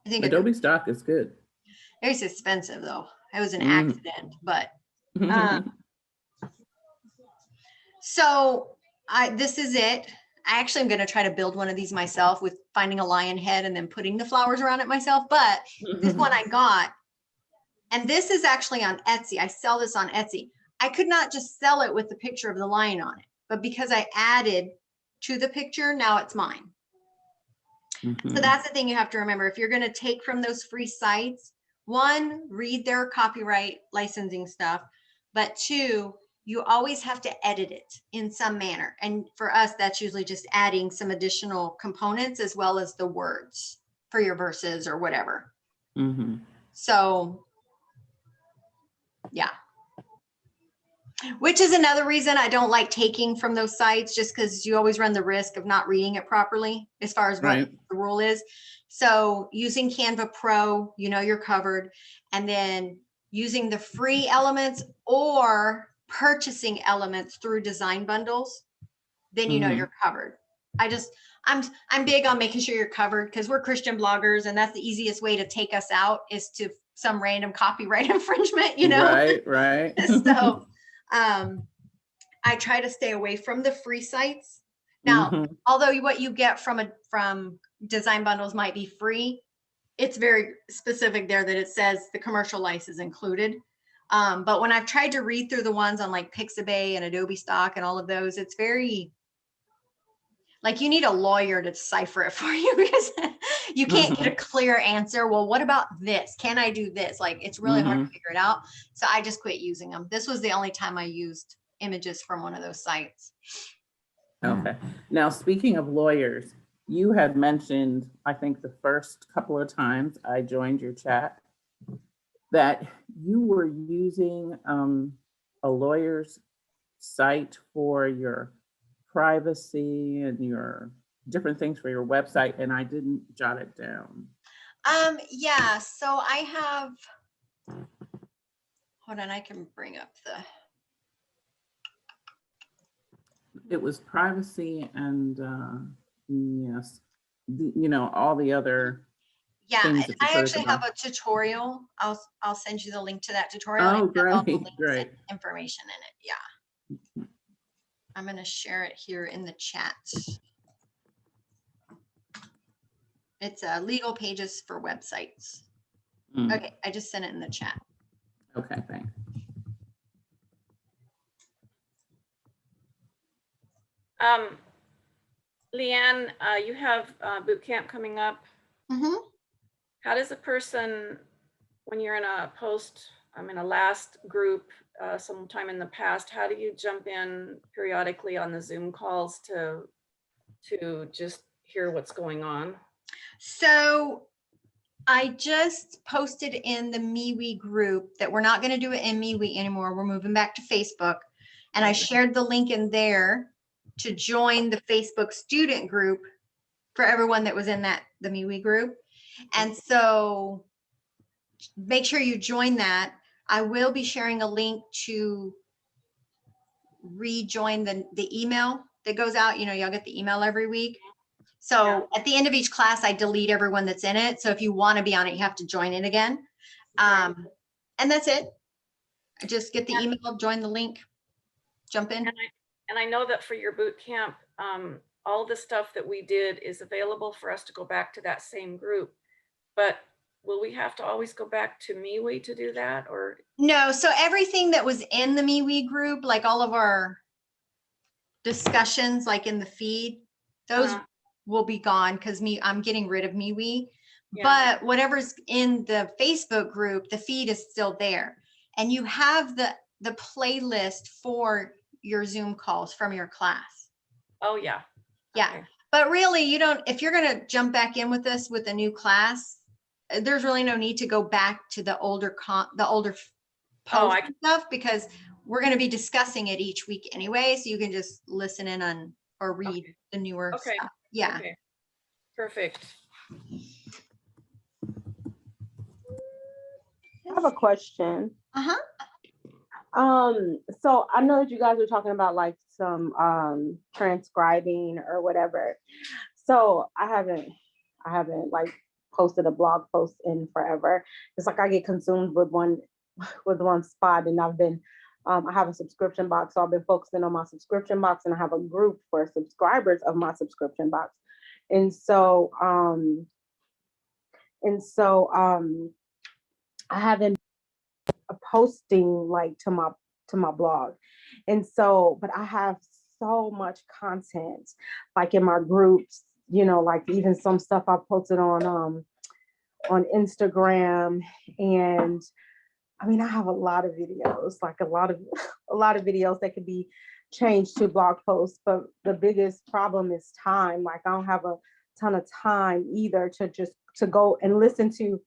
I think Adobe stock is good. it's expensive though. It was an Mm. accident, but so this is it. I actually am going to try to build one of these myself with finding a lion head and then putting the flowers around it myself. But this one I got, and this is actually on Etsy. I sell this on Etsy. I could not just sell it with the picture of the lion on it, but because I added to the picture, now it's mine. So that's the thing you have to remember. If you're going to take from those free sites, one, read their copyright licensing stuff, but two, you always have to edit it in some manner. And for us, that's usually just adding some additional components as well as the words for your verses or whatever. So yeah. Which is another reason I don't like taking from those sites, just because you always run the risk of not reading it properly as far as what Right. the rule is. So using Canva Pro, you know, you're covered. And then using the free elements or purchasing elements through design bundles, then you know you're covered. I'm big on making sure you're covered because we're Christian bloggers, and that's the easiest way to take us out is to some random copyright infringement, you know? Right. So I try to stay away from the free sites. Now, although what you get from design bundles might be free, it's very specific there that it says the commercial license is included. But when I've tried to read through the ones on like Pixabay and Adobe stock and all of those, it's very like you need a lawyer to decipher it for you because you can't get a clear answer. Well, what about this? Can I do this? Like it's really hard to figure it out. So I just quit using them. This was the only time I used images from one of those sites. Okay. Now, speaking of lawyers, you had mentioned, I think the first couple of times I joined your chat, that you were using a lawyer's site for your privacy and your different things for your website, and I didn't jot it down. Yeah, so I have, hold on, I can bring up the, It was privacy and yes, you know, all the other yeah, things that you I put at actually the have bottom. a tutorial. I'll send you the link to that tutorial. Oh, It has all the great, links and great. information in it. Yeah. I'm going to share it here in the chat. It's legal pages for websites. Okay, I just sent it in the chat. Okay, thanks. Leanne, you have boot camp coming up. How does a person, when you're in a in a last group sometime in the past, how do you jump in periodically on the Zoom calls to just hear what's going on? So I just posted in the MeWe group that we're not going to do it in MeWe anymore. We're moving back to Facebook. And I shared the link in there to join the Facebook student group for everyone that was in the MeWe group. And so make sure you join that. I will be sharing a link to rejoin the email that goes out. You know, y'all get the email every week. So at the end of each class, I delete everyone that's in it. So if you want to be on it, you have to join it again. And that's it. Just get the email, join the link, jump in. And I know that for your boot camp, all the stuff that we did is available for us to go back to that same group. But will we have to always go back to MeWe to do that, or? No, so everything that was in the MeWe group, like all of our discussions, like in the feed, those will be gone because I'm getting rid of MeWe. But whatever's in the Facebook group, the feed is still there. And you have the playlist for your Zoom calls from your class. Oh, yeah. Yeah. Okay. But really, you don't, if you're going to jump back in with us with a new class, there's really no need to go back to the older posts and stuff, because we're going to be discussing it each week anyway. So you can just listen in on or read the newer stuff. Yeah. Okay. Perfect. have a question. Uh-huh. So I know that you guys were talking about like some transcribing or whatever. So I haven't like posted a blog post in forever. It's like I get consumed with one spot, and I've been I have a subscription box, so I've been focusing on my subscription box, and I have a group for subscribers of my subscription box. And so I haven't posting like to my blog. And so, but I have so much content like in my groups, you know, like even some stuff I posted on Instagram. And I mean, I have a lot of videos, like a lot of videos that could be changed to blog posts, but the biggest problem is time. Like I don't have a ton of time either to go and listen to,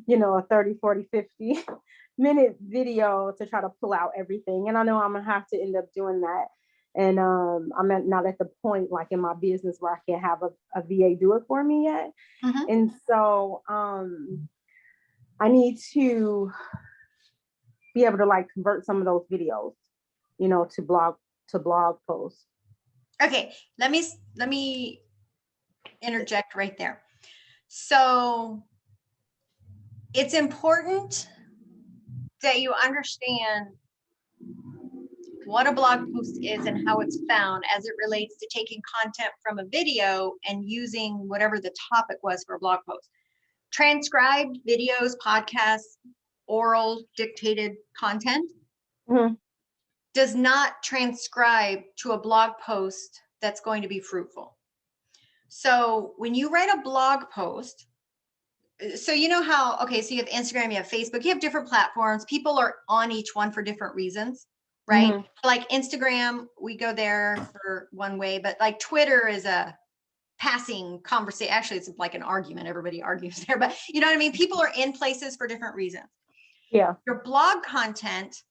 you know, a 30, 40, 50 minute video to try to pull out everything. And I know I'm gonna have to end up doing that. And I'm not at the point like in my business where I can't have a VA do it for me yet. Mhm. And so I need to be able to like convert some of those videos, you know, to blog posts. Okay, let me interject right there. So it's important that you understand what a blog post is and how it's found as it relates to taking content from a video and using whatever the topic was for a blog post. Transcribed videos, podcasts, oral dictated content Mhm. does not transcribe to a blog post that's going to be fruitful. So when you write a blog post, so you know how, okay, so you have Instagram, you have Facebook, you have different platforms. People are on each one for different reasons, right? Mhm. Like Instagram, we go there for one way, but like Twitter is a passing conversation. Actually, it's like an argument. Everybody argues there, but you know what I mean? People are in places for different reasons. Yeah. Your blog content,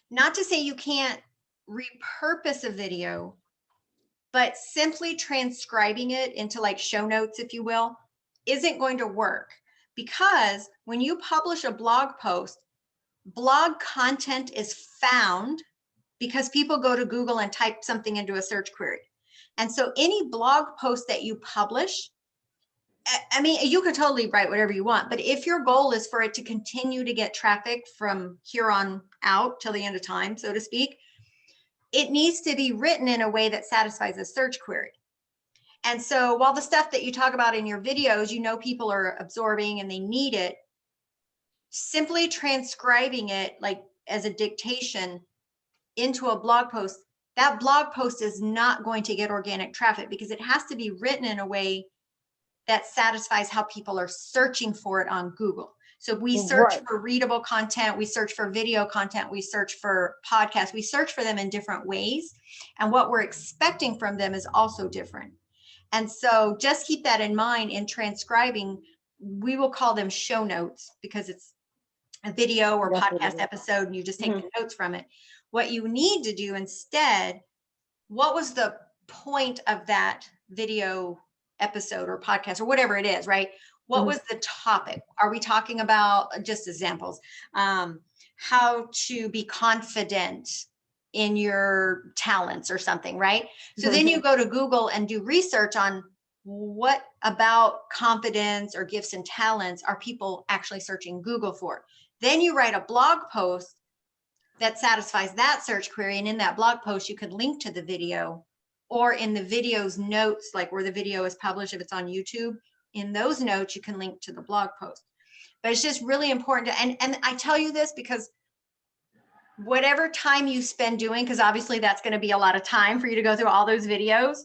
not to say you can't repurpose a video, but simply transcribing it into like show notes, if you will, isn't going to work, because when you publish a blog post, blog content is found because people go to Google and type something into a search query. And so any blog post that you publish, I mean, you can totally write whatever you want, but if your goal is for it to continue to get traffic from here on out till the end of time, so to speak, it needs to be written in a way that satisfies a search query. And so while the stuff that you talk about in your videos, you know, people are absorbing and they need it, simply transcribing it like as a dictation into a blog post, that blog post is not going to get organic traffic because it has to be written in a way that satisfies how people are searching for it on Google. So we search Right. for readable content, we search for video content, we search for podcasts, we search for them in different ways. And what we're expecting from them is also different. And so just keep that in mind in transcribing. We will call them show notes because it's a video or That's what it podcast is. episode and you just take the notes from it. What you need to do instead, what was the point of that video episode or podcast or whatever it is, right? What Mhm. was the topic? Are we talking about, just examples, how to be confident in your talents or something, right? So then you go to Google and do research on what about confidence or gifts and talents are people actually searching Google for. Then you write a blog post that satisfies that search query. And in that blog post, you could link to the video, or in the video's notes, like where the video is published, if it's on YouTube, in those notes, you can link to the blog post. But it's just really important to, and I tell you this because whatever time you spend doing, because obviously that's going to be a lot of time for you to go through all those videos,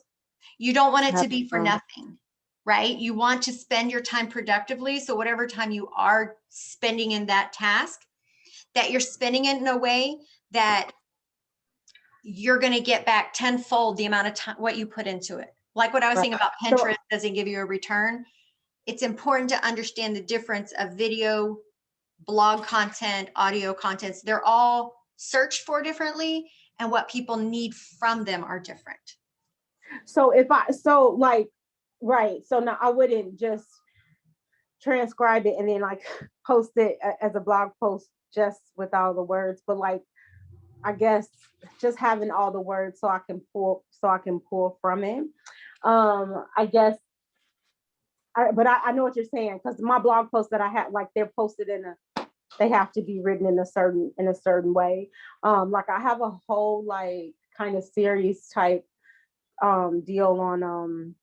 you don't want it to be for nothing, right? You want to spend your time productively. So whatever time you are spending in that task, that you're spending it in a way that you're going to get back tenfold the amount of time, what you put into it. Like what I was saying about Pinterest doesn't give you a return. It's important to understand the difference of video, blog content, audio contents. They're all searched for differently, and what people need from them are different. So right. So now I wouldn't just transcribe it and then like post it as a blog post just with all the words, but like I guess just having all the words so I can pull from it. I guess but I know what you're saying, because my blog posts that I have, like they're posted they have to be written in a certain way. Like I have a whole like kind of series type deal on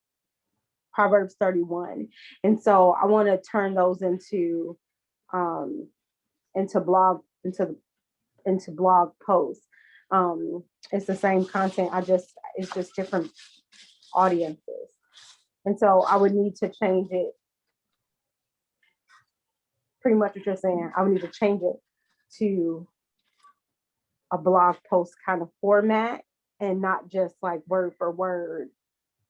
Proverbs 31. And so I want to turn those into blog posts. It's the same content. It's just different audiences. And so I would need to change it. Pretty much what you're saying. I would need to change it to a blog post kind of format and not just like word for word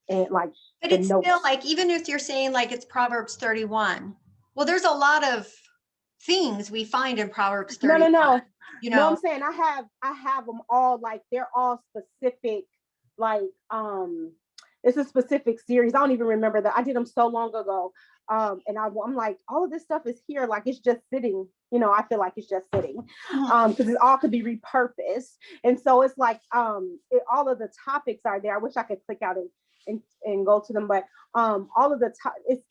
and like. But the it's notes. still like, even if you're saying like it's Proverbs 31, well, there's a lot of things we find in Proverbs 31. No. You No, know, I'm saying I have them all, like they're all specific, like it's a specific series. I don't even remember that. I did them so long ago. And I'm like, all of this stuff is here, like it's just sitting, you know, I feel like it's just sitting. Because it all could be repurposed. And so it's like all of the topics are there. I wish I could click out and go to them, but all of the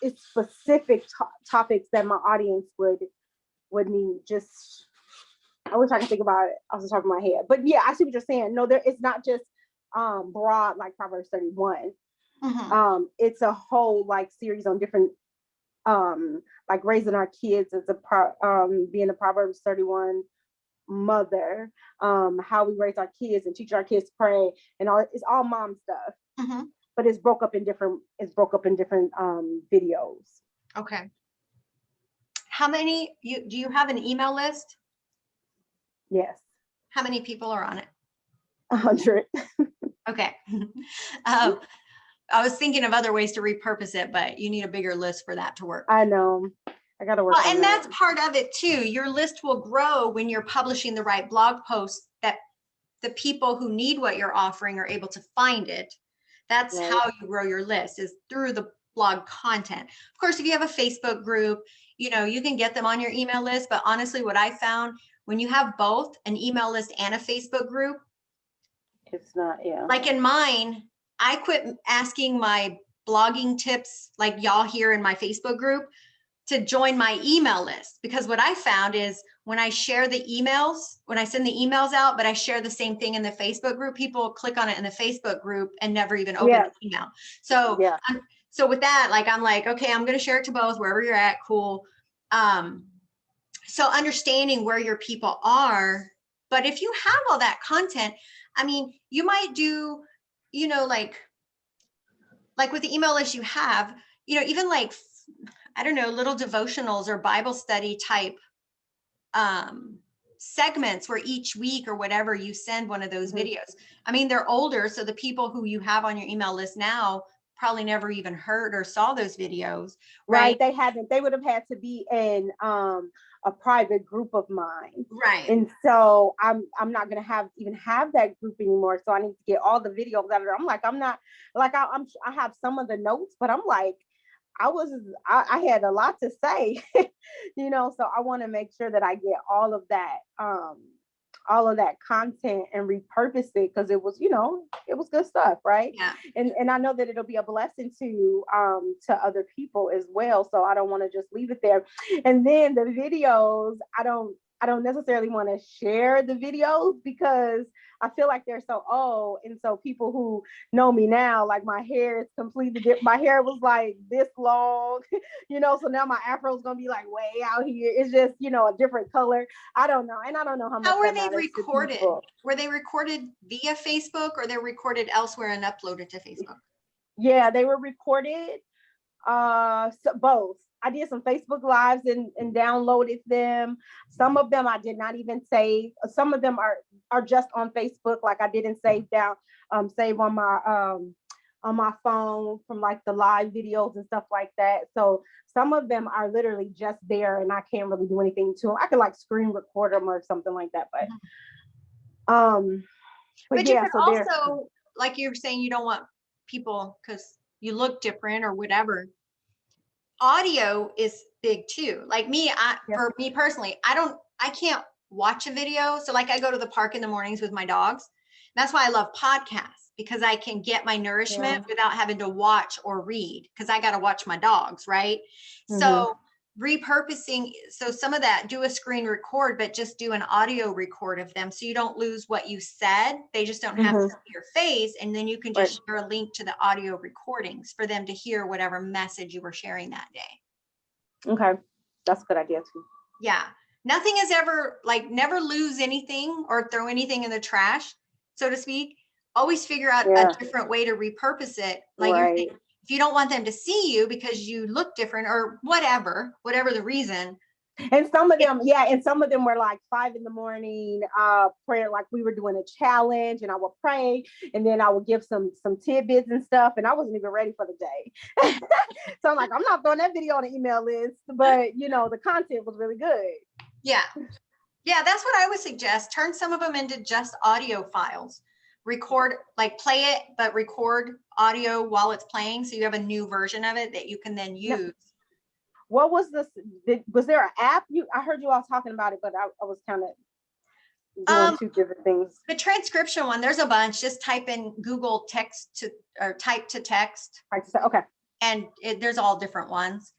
it's specific topics that my audience would need. Just I wish I could think about it off the top of my head. But yeah, I see what you're saying. No, it's not just broad like Proverbs 31. It's a whole like series on different like raising our kids as being a Proverbs 31 mother, how we raise our kids and teach our kids to pray, and all. It's all mom stuff. But it's broke up in different videos. okay. How many do you have an email list? Yes. How many people are on it? 100. Okay. I was thinking of other ways to repurpose it, but you need a bigger list for that to work. I know. I gotta work. Well, on and that. that's part of it too. Your list will grow when you're publishing the right blog posts, that the people who need what you're offering are able to find it. That's Right. how you grow your list, is through the blog content. Of course, if you have a Facebook group, you know, you can get them on your email list. But honestly, what I found, when you have both an email list and a Facebook group, It's not. Yeah. like in mine, I quit asking my blogging tips like y'all here in my Facebook group to join my email list, because what I found is when I share the emails, when I send the emails out, but I share the same thing in the Facebook group, people click on it in the Facebook group and never even open Yeah. the email. So, Yeah. so with that, like, I'm like, okay, I'm going to share it to both, wherever you're at. Cool. So understanding where your people are, but if you have all that content, I mean, you might do, you know, like with the email list you have, you know, even like, I don't know, little devotionals or Bible study type segments where each week or whatever you send one of those videos. I mean, they're older, so the people who you have on your email list now probably never even heard or saw those videos, right? They haven't. They would have had to be in a private group of mine. Right. And so I'm not gonna even have that group anymore. So I need to get all the videos out of there. I'm like, I'm not like I have some of the notes, but I'm like, I had a lot to say, you know, so I want to make sure that I get all of that content and repurpose it, because it was, you know, it was good stuff, right? Yeah. And I know that it'll be a blessing to other people as well. So I don't want to just leave it there. And then the videos, I don't necessarily want to share the videos because I feel like they're so old. And so people who know me now, like my hair is completely different. My hair was like this long, you know, so now my afro is going to be like way out here. It's just, you know, a different color. I don't know. And I don't know how much. How were that they matters to recorded? people. Were they recorded via Facebook, or they're recorded elsewhere and uploaded to Facebook? Yeah, they were recorded. So both. I did some Facebook lives and downloaded them. Some of them I did not even save. Some of them are just on Facebook. Like I didn't save on my phone from like the live videos and stuff like that. So some of them are literally just there and I can't really do anything to them. I could like screen record them or something like that. But you yeah, could so also, like you were saying, you don't want people, because you look different or whatever. audio is big too. Like me, Yes. for me personally, I can't watch a video. So like I go to the park in the mornings with my dogs. That's why I love podcasts, because I can get my nourishment without having to watch or read, because I got to watch my dogs, right? So repurposing, so some of that, do a screen record, but just do an audio record of them so you don't lose what you said. They just don't have to see your face, and then you can just share a link to the audio recordings for them to hear whatever message you were sharing that day. Okay, that's a good idea too. Yeah, nothing is ever like, never lose anything or throw anything in the trash, so to speak. Always figure out a different way to repurpose it. Like you're saying, if you don't want them to see you because you look different or whatever the reason. And some of them, and some of them were like 5 a.m, prayer, like we were doing a challenge, and I would pray, and then I would give some tidbits and stuff, and I wasn't even ready for the day. So I'm like, I'm not throwing that video on the email list, but the content was really good. Yeah, that's what I would suggest. Turn some of them into just audio files. Record, like play it, but record audio while it's playing, so you have a new version of it that you can then use. What was this? Was there an app? I heard you all talking about it, but I was kind of doing two different things. The transcription one, there's a bunch. Just type in Google type to text. Okay. And there's all different ones.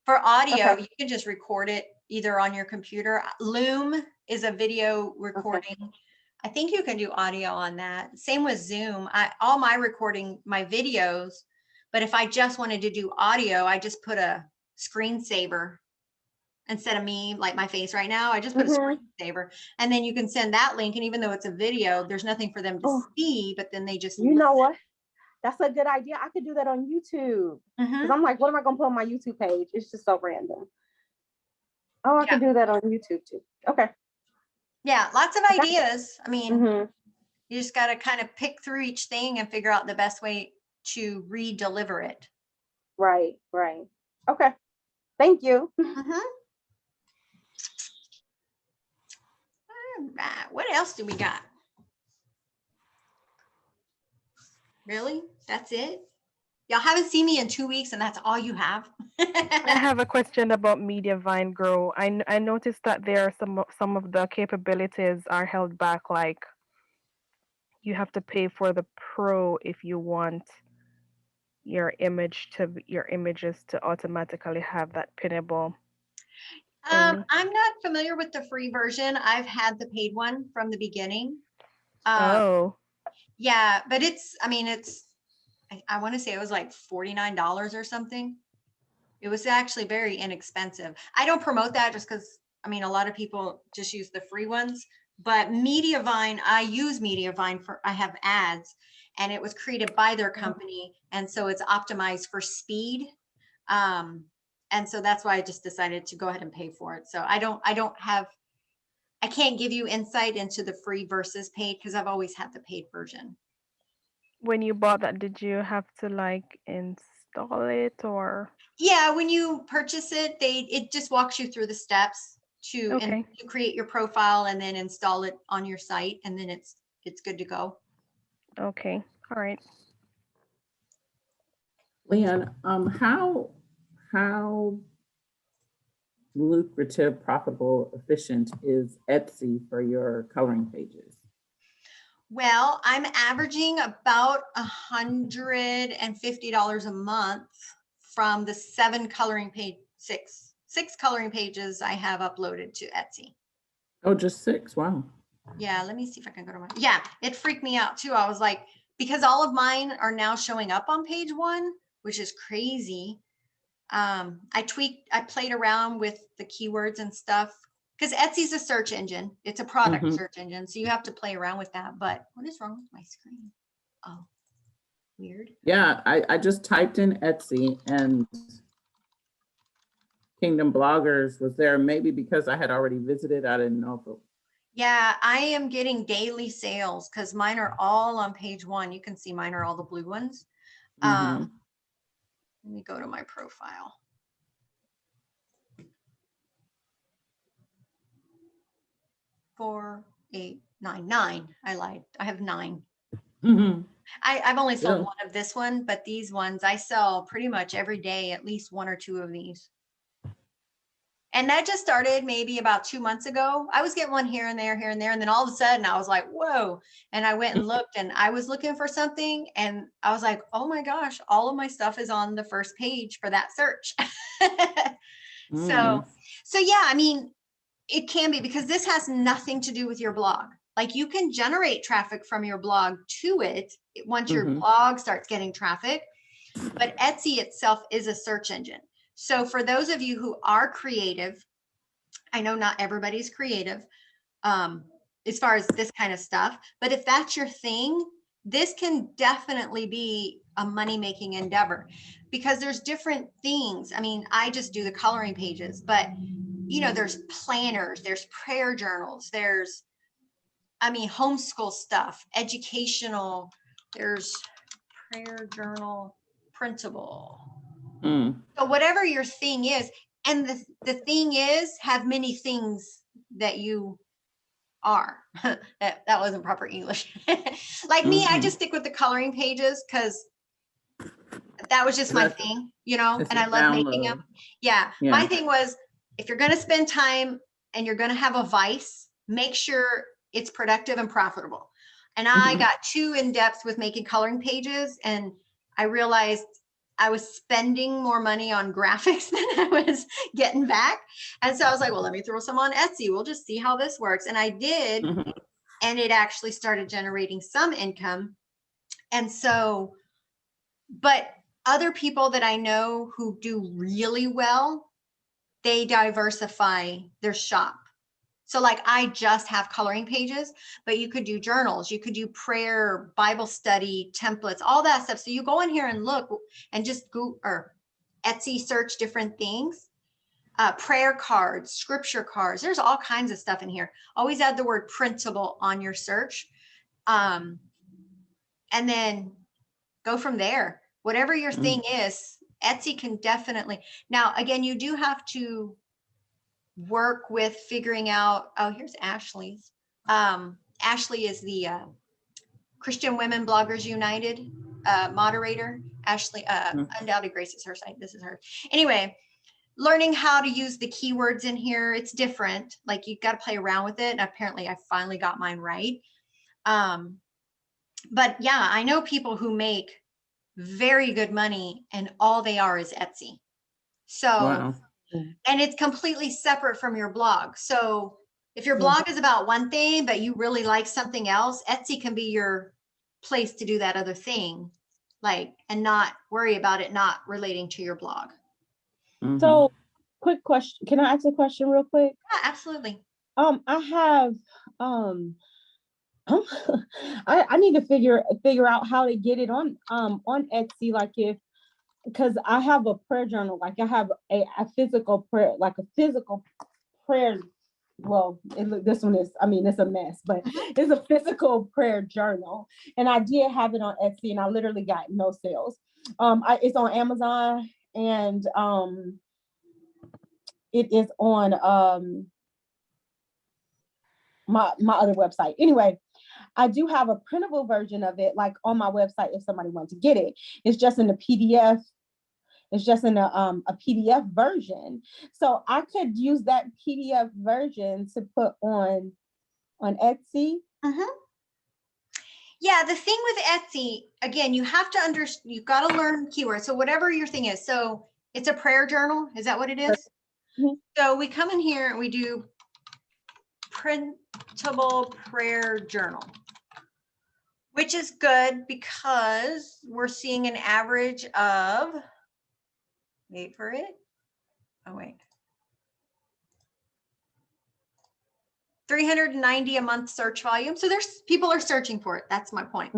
For audio, you can just record it either on your computer. Loom is a video recording. I think you can do audio on that. Same with Zoom. All my recording, my videos, but if I just wanted to do audio, I just put a screensaver instead of me, like my face right now. I just put a screensaver, and then you can send that link. And even though it's a video, there's nothing for them to see, but then they just, know what? That's a good idea. I could do that on YouTube. Because I'm like, what am I going to put on my YouTube page? It's just so random. Oh, I can do that on YouTube too. Okay. Yeah, lots of ideas. I mean, you just got to kind of pick through each thing and figure out the best way to re-deliver it. Right. Okay. Thank you. All right. What else do we got? Really? That's it? Y'all haven't seen me in 2 weeks and that's all you have? I have a question about Mediavine Grow. I noticed that there are some of the capabilities are held back, like you have to pay for the pro if you want your images to automatically have that pinnable. I'm not familiar with the free version. I've had the paid one from the beginning. Yeah, but I want to say it was like $49 or something. It was actually very inexpensive. I don't promote that just because, a lot of people just use the free ones, but Mediavine, I use Mediavine I have ads, and it was created by their company. And so it's optimized for speed. And so that's why I just decided to go ahead and pay for it. So I can't give you insight into the free versus paid because I've always had the paid version. When you bought that, did you have to like install it or? Yeah, when you purchase it, it just walks you through the steps to create your profile and then install it on your site, and then it's good to go. Okay, all right. Leanne, how lucrative, profitable, efficient is Etsy for your coloring pages? Well, I'm averaging about $150 a month from the six coloring pages I have uploaded to Etsy. Oh, just 6. Wow. Yeah, let me see if I can go to it freaked me out too. I was like, because all of mine are now showing up on page 1, which is crazy. I played around with the keywords and stuff, because Etsy's a search engine. It's a product search engine. So you have to play around with that. But what is wrong with my screen? Oh, weird. Yeah, I just typed in Etsy and Kingdom Bloggers was there. Maybe because I had already visited, I didn't know if it. Yeah, I am getting daily sales because mine are all on page 1. You can see mine are all the blue ones. Let me go to my profile. Four, 8, 9. I lied. I have 9. Mhm. I've only sold Yeah. one of this one, but these ones I sell pretty much every day, at least one or two of these. And that just started maybe about 2 months ago. I was getting one here and there, and then all of a sudden I was like, whoa. And I went and looked, and I was looking for something, and I was like, oh my gosh, all of my stuff is on the first page for that search. Mm. So yeah, I mean, it can be, because this has nothing to do with your blog. Like, you can generate traffic from your blog to it once your Mhm. blog starts getting traffic, but Etsy itself is a search engine. So for those of you who are creative, I know not everybody's creative as far as this kind of stuff, but if that's your thing, this can definitely be a money-making endeavor, because there's different things. I mean, I just do the coloring pages, but you know, there's planners, there's prayer journals, there's, I mean, homeschool stuff, educational, there's prayer journal printable. Mm. So whatever your thing is, and the thing is, have many things that you are. that wasn't proper English. Like me, I Mhm. just stick with the coloring pages because that was just my That's- thing, you know, it's and a I love making download. them. Yeah. Yeah. My thing was, if you're going to spend time and you're going to have a vice, make sure it's productive and profitable. And I Mhm. got too in depth with making coloring pages, and I realized I was spending more money on graphics than I was getting back. And so I was like, well, let me throw some on Etsy. We'll just see how this works. And I did. Mhm. And it actually started generating some income. And so, but other people that I know who do really well, they diversify their shop. So like, I just have coloring pages, but you could do journals, you could do prayer, Bible study, templates, all that stuff. So you go in here and look and just go or Etsy search different things, prayer cards, scripture cards. There's all kinds of stuff in here. Always add the word printable on your search. And then go from there. Whatever your thing is, Etsy can definitely. Now, again, you do have to work with figuring out, oh, here's Ashley's. Ashley is the Christian Women Bloggers United moderator. Ashley, Undoubted Grace is her site. This is her. Anyway, learning how to use the keywords in here, it's different. Like, you've got to play around with it. And apparently I finally got mine right. But yeah, I know people who make very good money and all they are is Etsy. So, Wow. and it's completely separate from your blog. So if your Yeah. blog is about one thing, but you really like something else, Etsy can be your place to do that other thing, like, and not worry about it not relating to your blog. Mhm. So, quick question. Can I ask a question real quick? Yeah, absolutely. I have I need to figure out how to get it on Etsy, like, if, because I have a prayer journal, like I have a physical prayer, like a physical prayer. Well, this one is, I mean, it's a mess, but it's a physical prayer journal, and I did have it on Etsy, and I literally got no sales. It's on Amazon, and it is on my other website. Anyway, I do have a printable version of it, like on my website, if somebody wants to get it. It's just in the PDF. It's just in a PDF version. So I could use that PDF version to put on Etsy. Yeah, the thing with Etsy, again, you have to you've got to learn keywords. So whatever your thing is. So it's a prayer journal. Is that what it is? Mhm. So we come in here and we do printable prayer journal, which is good because we're seeing an average of, wait for it. Oh, wait. 390 a month search volume. So there's people are searching for it. That's my point.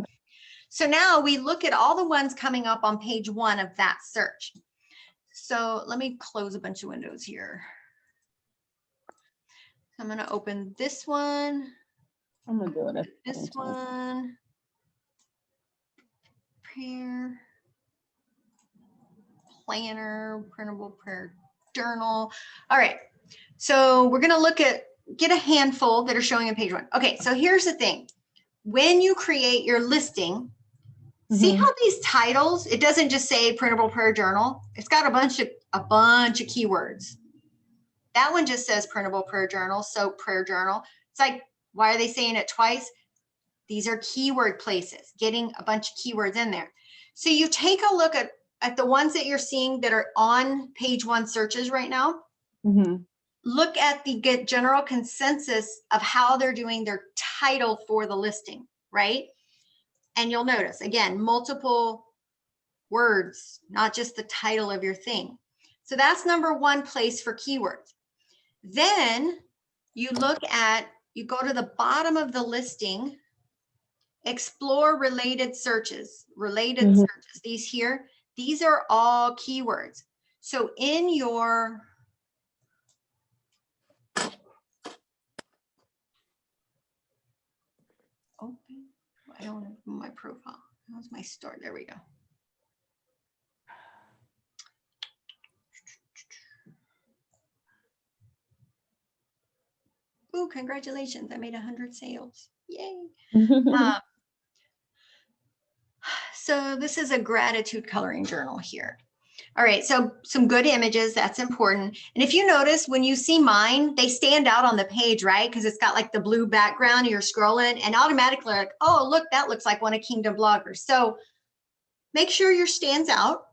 So now we look at all the ones coming up on page 1 of that search. So let me close a bunch of windows here. I'm going to open this one, I'm gonna do it. at the this same time. one, prayer, planner, printable prayer journal. All right. So we're going to look at, get a handful that are showing on page 1. Okay. So here's the thing. when you create your listing, see Mhm. how these titles, it doesn't just say printable prayer journal. It's got a bunch of keywords. That one just says printable prayer journal, soap prayer journal. It's like, why are they saying it twice? These are keyword places, getting a bunch of keywords in there. So you take a look at the ones that you're seeing that are on page 1 searches right now. Mhm. Look at the general consensus of how they're doing their title for the listing, right? And you'll notice, again, multiple words, not just the title of your thing. So that's number 1 place for keywords. Then you go to the bottom of the listing, explore related searches, Mhm. searches, these here, these are all keywords. So in your, open, I don't have my profile. How's my store? There we go. Ooh, congratulations. I made 100 sales. Yay. So this is a gratitude coloring journal here. All right, so some good images, that's important. And if you notice, when you see mine, they stand out on the page, right? Because it's got like the blue background and you're scrolling and automatically like, oh, look, that looks like one of Kingdom Bloggers. So make sure yours stands out.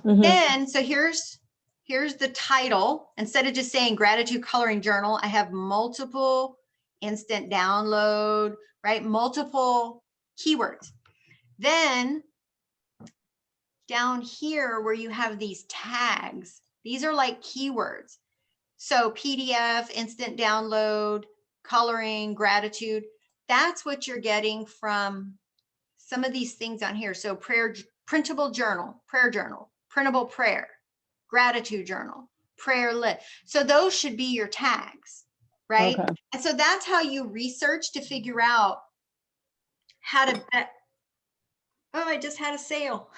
Mhm. Then, so here's the title. Instead of just saying gratitude coloring journal, I have multiple instant download, right? Multiple keywords. Then down here where you have these tags, these are like keywords. So PDF, instant download, coloring, gratitude, that's what you're getting from some of these things on here. So printable journal, prayer journal, printable prayer, gratitude journal, prayer lit. So those should be your tags, right? Okay. And so that's how you research to figure out how to oh, I just had a sale.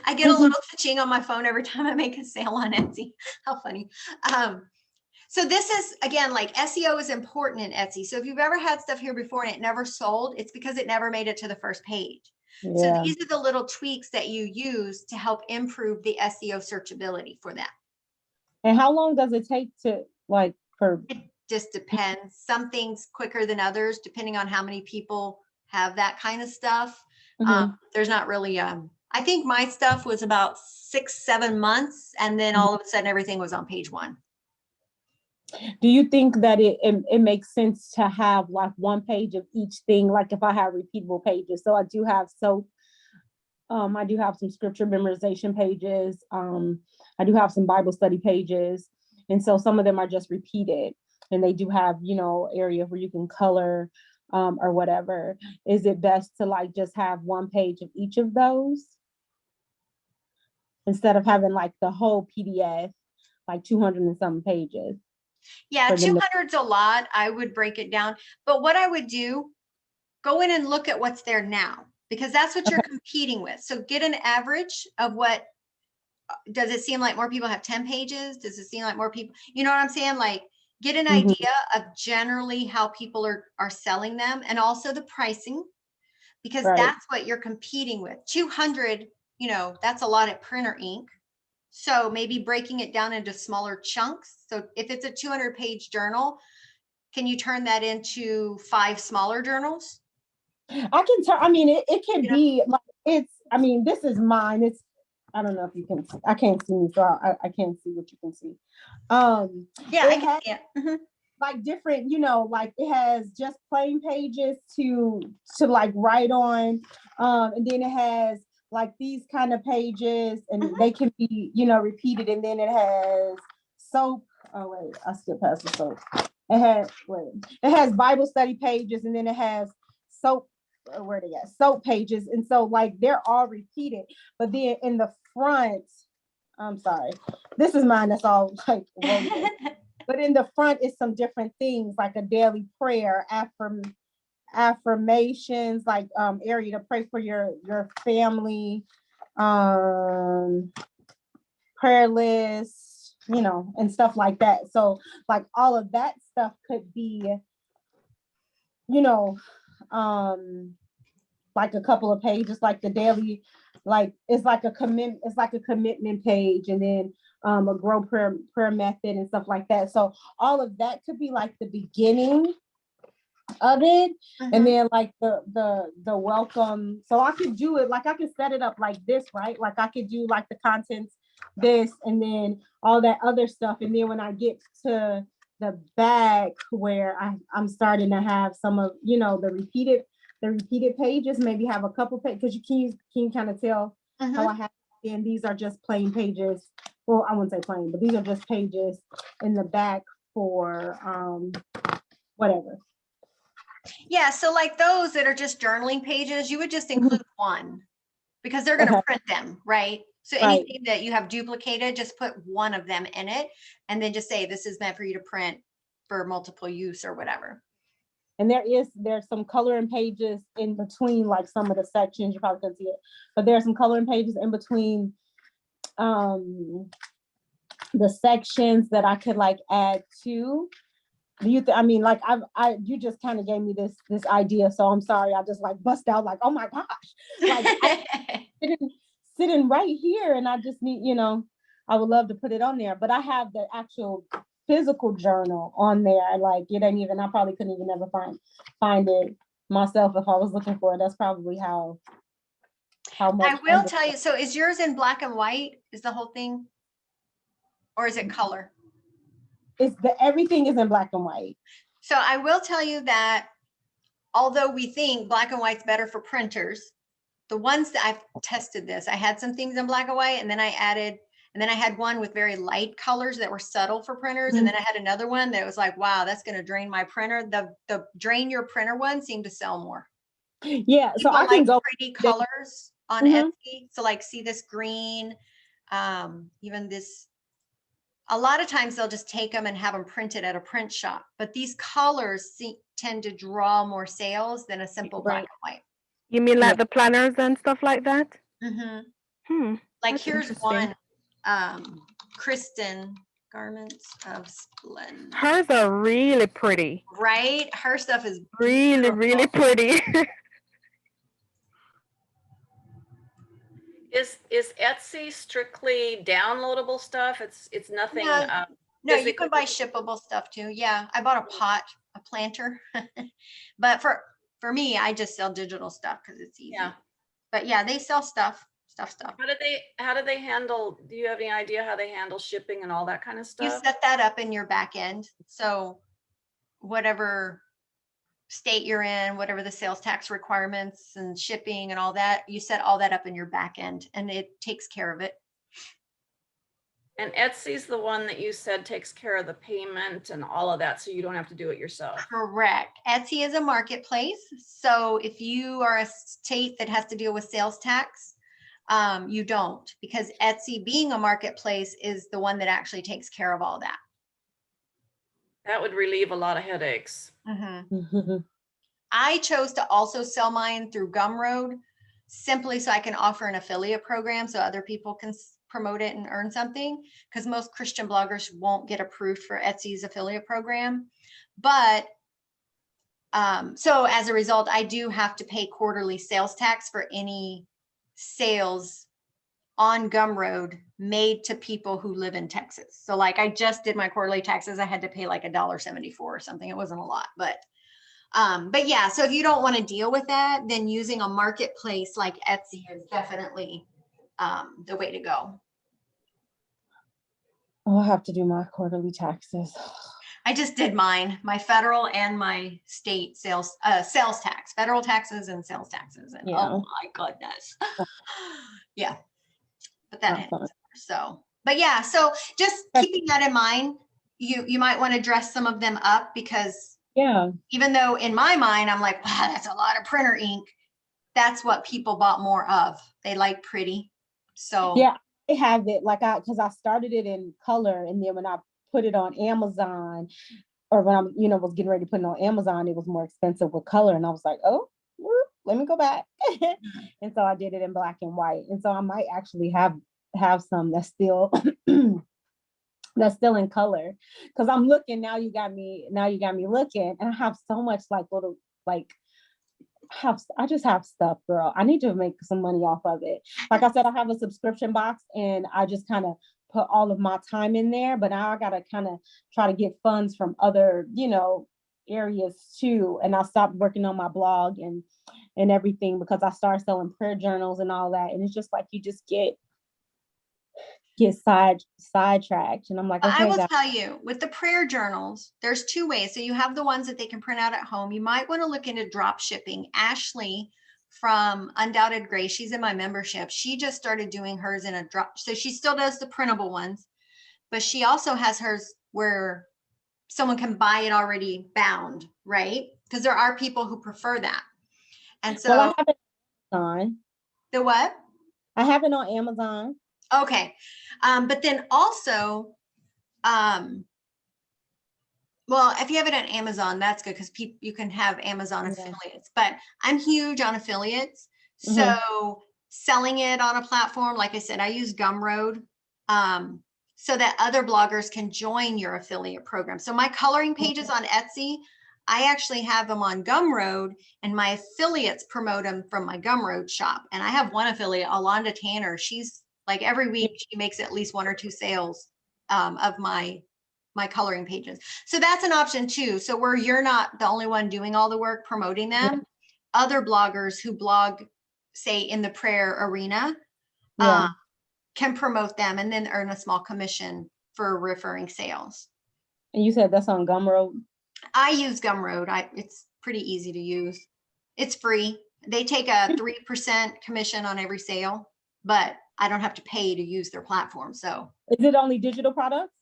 I get a little ching on my phone every time I make a sale on Etsy. How funny. So this is, again, like SEO is important in Etsy. So if you've ever had stuff here before and it never sold, it's because it never made it to the first page. So Yeah. these are the little tweaks that you use to help improve the SEO searchability for that. And how long does it take to like for? It just depends. Some things quicker than others, depending on how many people have that kind of stuff. Mhm. There's not really, I think my stuff was about 6-7 months. And then all of a sudden everything was on page 1. Do you think that it makes sense to have like one page of each thing? Like if I have repeatable pages, so I do have I do have some scripture memorization pages. I do have some Bible study pages, and so some of them are just repeated, and they do have area where you can color or whatever. Is it best to like just have one page of each of those instead of having like the whole PDF, like 200 and some pages? Yeah, For them to- 200's a lot. I would break it down. But what I would do, go in and look at what's there now, because that's what you're competing with. So get an average of what, does it seem like more people have 10 pages? Does it seem like more people, you know what I'm saying? Like get an Mhm. idea of generally how people are selling them, and also the pricing, because Right. that's what you're competing with. 200, that's a lot of printer ink. So maybe breaking it down into smaller chunks. So if it's a 200-page journal, can you turn that into 5 smaller journals? I can tell. I mean, it can You know? be like this is mine. I don't know if you can. I can't see me, so I can't see what you can see. Yeah, it I can has see it. Mhm. like different, like it has just plain pages to like write on, and then it has like these kind of pages, and Mhm. they can be repeated, and then it has soap. Oh wait, I skipped past the soap. It has Bible study pages, and then it has soap. Where they at? Soap pages, and so like they're all repeated, but then in the front, I'm sorry, this is mine. That's all like rolled in. But in the front is some different things like a daily prayer, affirmations, like area to pray for your family, prayer list, and stuff like that. So like all of that stuff could be, like a couple of pages, like the daily, like it's like a commitment page, and then a grow prayer method and stuff like that. So all of that could be like the beginning of it, Mhm. and then like the welcome. So I could do it like I could set it up like this, right? Like I could do like the contents this, and then all that other stuff, and then when I get to the back where I'm starting to have some of, you know, the repeated pages, maybe have a couple pages, because you can kind of tell how Mhm. I have, and these are just plain pages. Well, I wouldn't say plain, but these are just pages in the back for whatever. Yeah, so like those that are just journaling pages, you would just include one because they're going to Okay. print them, right? So Right. anything that you have duplicated, just put one of them in it and then just say this is meant for you to print for multiple use or whatever. And there's some coloring pages in between, like some of the sections. You probably couldn't see it, but there's some coloring pages in between the sections that I could like add to. Do you I mean, like you just kind of gave me this idea, so I'm sorry, I just like bust out like, oh my gosh, like sitting right here, and I just need, you know, I would love to put it on there, but I have the actual physical journal on there. Like it ain't even, I probably couldn't even ever find it myself if I was looking for it. That's probably how much. I will tell you, so is yours in black and white? Is the whole thing? Or is it color? Everything is in black and white. So I will tell you that although we think black and white's better for printers, the ones that I've tested this, I had some things in black and white, and then I had one with very light colors that were subtle for printers. And then I had another one that was like, wow, that's going to drain my printer. The drain your printer one seemed to sell more. Yeah. So People I can like go pretty colors on Etsy. So like, see this green, even this. A lot of times they'll just take them and have them printed at a print shop, but these colors tend to draw more sales than a simple black and white. You mean like the planners and stuff like that? Mm-hmm. Like That's here's interesting. one, Kristen Garments of Splendor. Hers are really pretty. Right? Her stuff is Really, really pretty. Is Etsy strictly downloadable stuff? It's nothing. No, no, you physical? can buy shippable stuff too. Yeah, I bought a pot, a planter, but for me, I just sell digital stuff because it's easy. Yeah. But yeah, they sell stuff. How do they handle, do you have any idea how they handle shipping and all that kind of You stuff? set that up in your back end. So whatever state you're in, whatever the sales tax requirements and shipping and all that, you set all that up in your back end and it takes care of it. And Etsy's the one that you said takes care of the payment and all of that, so you don't have to do it yourself. Correct. Etsy is a marketplace. So if you are a state that has to deal with sales tax, you don't, because Etsy, being a marketplace, is the one that actually takes care of all that. That would relieve a lot of headaches. I chose to also sell mine through Gumroad simply so I can offer an affiliate program so other people can promote it and earn something, because most Christian bloggers won't get approved for Etsy's affiliate program. But so as a result, I do have to pay quarterly sales tax for any sales on Gumroad made to people who live in Texas. So like I just did my quarterly taxes. I had to pay like $1.74 or something. It wasn't a lot, but yeah, so if you don't want to deal with that, then using a marketplace like Etsy is definitely the way to go. I'll have to do my quarterly taxes. I just did mine, my federal and my state sales tax, federal taxes and sales taxes. And oh my goodness. Yeah. But that happens. So, but yeah, so just keeping that in mind, you might want to dress some of them up, because even though in my mind, I'm like, wow, that's a lot of printer ink. That's what people bought more of. They like pretty. So yeah, I have it like because I started it in color, and then when I put it on Amazon, or when I'm, was getting ready to put it on Amazon, it was more expensive with color. And I was like, oh, let me go back. And so I did it in black and white. And so I might actually have some that's still that's still in color. Cause I'm looking now, you got me looking, and I have so much like little like I just have stuff, girl. I need to make some money off of it. Like I said, I have a subscription box and I just kind of put all of my time in there, but now I gotta kind of try to get funds from other, areas too. And I stopped working on my blog and everything because I started selling prayer journals and all that. And it's just like you just get sidetracked. And I'm like, I okay, will guys. tell you, with the prayer journals, there's two ways. So you have the ones that they can print out at home. You might want to look into drop shipping. Ashley from Undoubted Grace, she's in my membership. She just started doing hers in a drop. So she still does the printable ones, but she also has hers where someone can buy it already bound, right? Because there are people who prefer that. And so Well, I have it on. the what? I have it on Amazon. Okay. But then also, well, if you have it on Amazon, that's good because you can have Amazon Yeah. affiliates, but I'm huge on affiliates. Mhm. So selling it on a platform, like I said, I use Gumroad, so that other bloggers can join your affiliate program. So my coloring pages on Etsy, I actually have them on Gumroad and my affiliates promote them from my Gumroad shop. And I have one affiliate, Alonda Tanner. She's like every week she makes at least 1 or 2 sales of my coloring pages. So that's an option too. So where you're not the only one doing all the work promoting them, other bloggers who blog, say in the prayer arena, Yeah. can promote them and then earn a small commission for referring sales. And you said that's on Gumroad? I use Gumroad. It's pretty easy to use. It's free. They take a 3% commission on every sale, but I don't have to pay to use their platform. So Is it only digital products?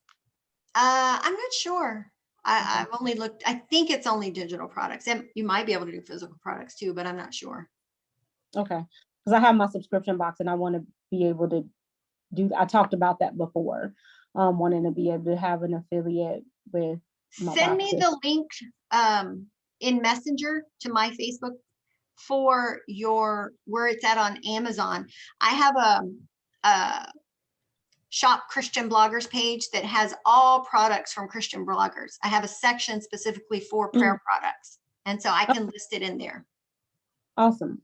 I'm not sure. I've only looked, I think it's only digital products. And you might be able to do physical products too, but I'm not sure. Okay. Because I have my subscription box and I want to be able to I talked about that before, wanting to be able to have an affiliate with my Send me boxes. the link in Messenger to my Facebook for where it's at on Amazon. I have a shop Christian bloggers page that has all products from Christian bloggers. I have a section specifically for prayer products. And so I can list it in there. Awesome.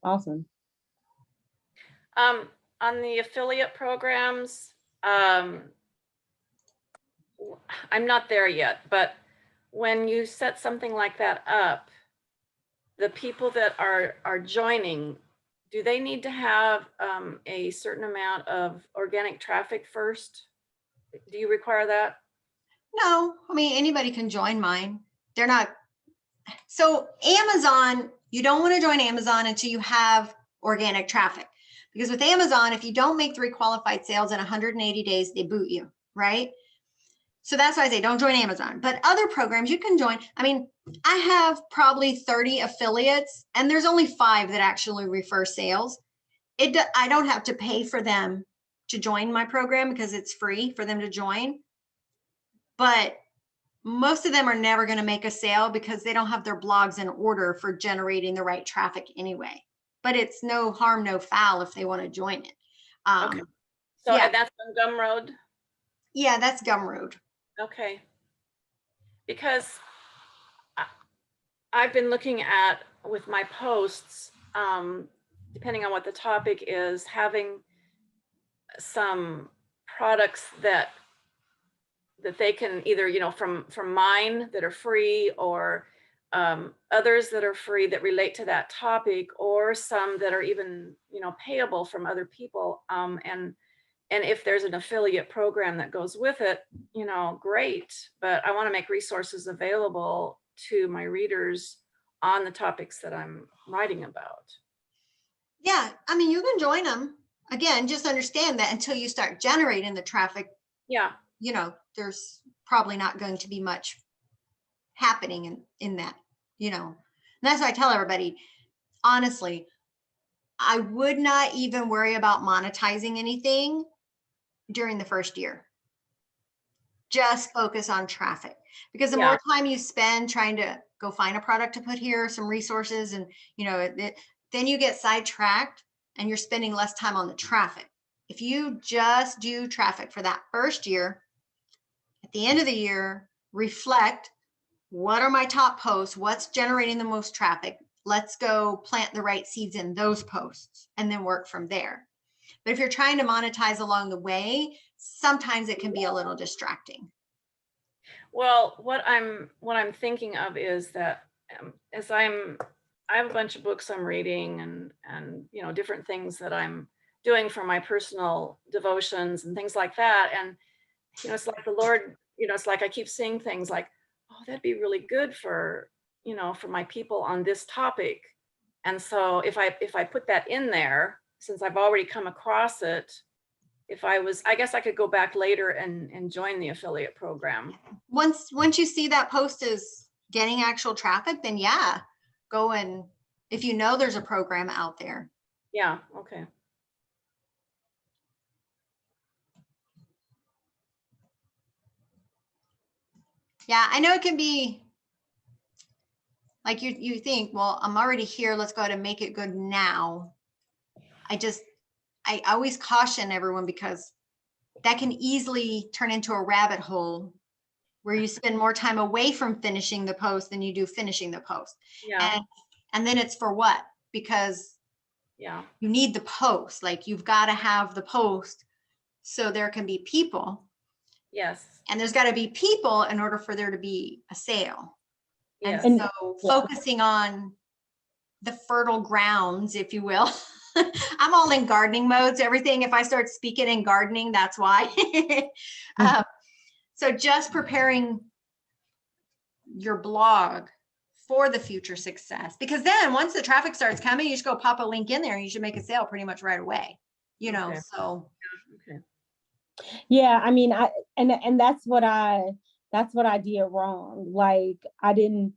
On the affiliate programs, I'm not there yet, but when you set something like that up, the people that are joining, do they need to have a certain amount of organic traffic first? Do you require that? No, I mean, anybody can join mine. They're not. So Amazon, you don't want to join Amazon until you have organic traffic. Because with Amazon, if you don't make 3 qualified sales in 180 days, they boot you, right? So that's why I say don't join Amazon. But other programs you can join. I mean, I have probably 30 affiliates and there's only 5 that actually refer sales. I don't have to pay for them to join my program because it's free for them to join. But most of them are never going to make a sale because they don't have their blogs in order for generating the right traffic anyway. But it's no harm, no foul if they want to join it. Okay. So yeah. and that's on Gumroad? Yeah, that's Gumroad. Okay. Because I've been looking at with my posts, depending on what the topic is, having some products that they can either, from mine that are free or others that are free that relate to that topic, or some that are even, payable from other people. And if there's an affiliate program that goes with it, great. But I want to make resources available to my readers on the topics that I'm writing about. Yeah, I mean, you can join them. Again, just understand that until you start generating the traffic, Yeah. There's probably not going to be much happening in that, And that's why I tell everybody, honestly, I would not even worry about monetizing anything during the first year. Just focus on traffic, because the more time you spend trying to go find a product to put here, some resources, and then you get sidetracked and you're spending less time on the traffic. If you just do traffic for that first year, at the end of the year, reflect, what are my top posts? What's generating the most traffic? let's go plant the right seeds in those posts and then work from there. But if you're trying to monetize along the way, sometimes it can be a little distracting. Well, what I'm thinking of is that as I have a bunch of books I'm reading and you know, different things that I'm doing for my personal devotions and things like that. And you know, it's like the Lord, you know, it's like I keep seeing things like, oh, that'd be really good for, you know, for my people on this topic. And so if I put that in there, since I've already come across it, I guess I could go back later and join the affiliate program. Once you see that post is getting actual traffic, then yeah, go and if you know there's a program out there. Yeah, okay. Yeah, I know it can be like you think, well, I'm already here. Let's go ahead and make it good now. I always caution everyone because that can easily turn into a rabbit hole where you spend more time away from finishing the post than you do finishing the post. Yeah, And then it's for what? Because yeah, you need the post, like you've got to have the post so there can be people. yes, And there's got to be people in order for there to be a sale. yes. And so focusing on the fertile grounds, if you will. I'm all in gardening modes, everything. If I start speaking in gardening, that's why. So just preparing your blog for the future success, because then once the traffic starts coming, you just go pop a link in there and you should make a sale pretty much right away, you know, Okay. so. Okay. Yeah, I mean, and that's what I did wrong. Like I didn't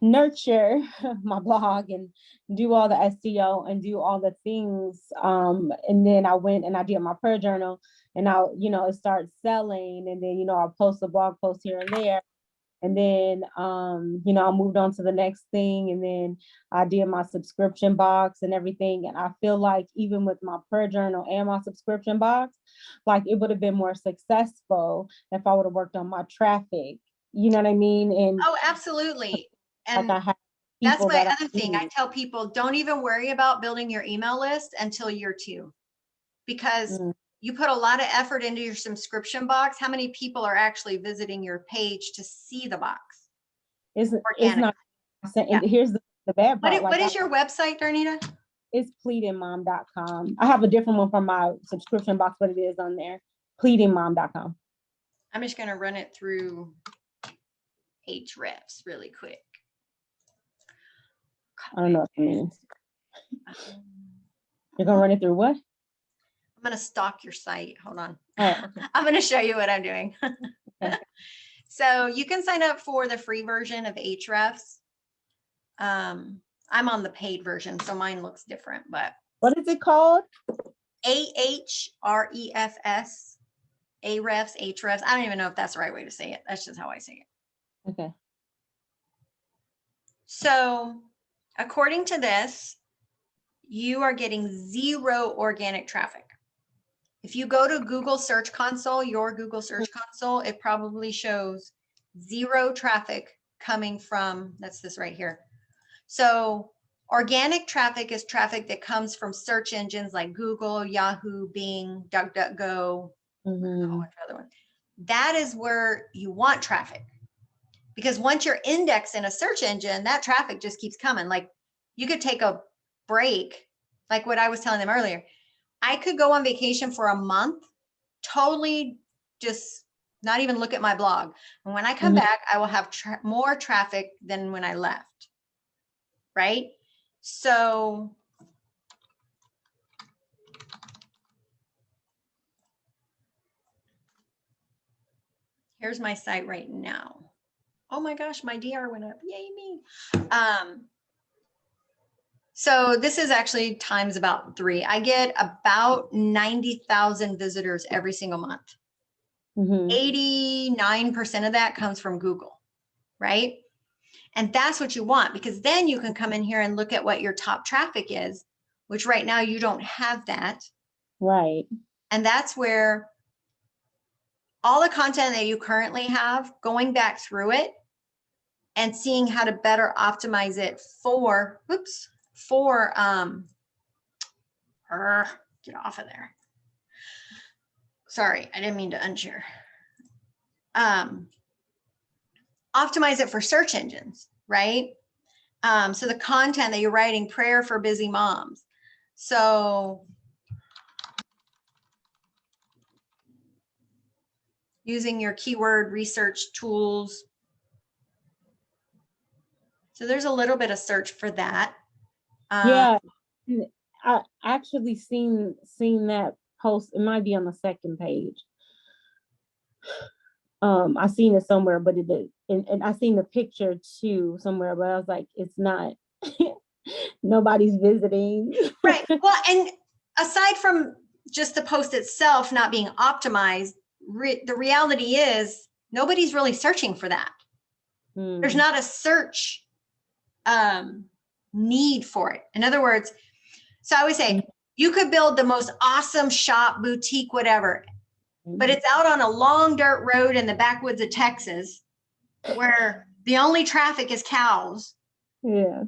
nurture my blog and do all the SEO and do all the things. And then I went and I did my prayer journal and it started selling. And then, I'll post a blog post here and there. And then, I moved on to the next thing. And then I did my subscription box and everything. And I feel like even with my prayer journal and my subscription box, like it would have been more successful if I would have worked on my traffic. You know what I mean? And Oh, absolutely. And like I have that's people my that other thing. I tell people, don't even worry about building your email list until year 2, because you put a lot of effort into your subscription box. How many people are actually visiting your page to see the box? It's Organic. not. Yeah. Here's the bad part. What is your website, Darnita? It's pleadingmom.com. I have a different one from my subscription box, but it is on there. Pleadingmom.com. I'm just going to run it through Ahrefs really quick. I don't know what it means. You're gonna run it through what? I'm going to stalk your site. Hold on. Oh, okay. I'm going to show you what I'm doing. Okay. So you can sign up for the free version of Ahrefs. I'm on the paid version, so mine looks different, but What is it called? Ahrefs, Ahrefs, Ahrefs. I don't even know if that's the right way to say it. That's just how I say it. Okay. So according to this, you are getting 0 organic traffic. If you go to Google Search Console, your Google Search Console, it probably shows 0 traffic coming from, that's this right here. So organic traffic is traffic that comes from search engines like Google, Yahoo, Bing, DuckDuckGo, other one. That is where you want traffic, because once you're indexed in a search engine, that traffic just keeps coming. Like you could take a break, like what I was telling them earlier. I could go on vacation for a month, totally just not even look at my blog. And when I come back, I will have more traffic than when I left. Right? So here's my site right now. Oh my gosh, my DR went up. Yay me. So this is actually times about 3. I get about 90,000 visitors every single month. 89% of that comes from Google, right? And that's what you want, because then you can come in here and look at what your top traffic is, which right now you don't have that. Right. And that's where all the content that you currently have, going back through it, and seeing how to better optimize it for, get off of there. Sorry, I didn't mean to unshare. Optimize it for search engines, right? So the content that you're writing, prayer for busy moms. So using your keyword research tools. So there's a little bit of search for that. Yeah, and I actually seen that post. It might be on the second page. I seen it somewhere, but and I seen the picture too somewhere, but I was like, it's not. Nobody's visiting. Right. Well, and aside from just the post itself not being optimized, the reality is nobody's really searching for that. There's not a search need for it. In other words, so I always say you could build the most awesome shop, boutique, whatever, but it's out on a long dirt road in the backwoods of Texas where the only traffic is cows. Yeah.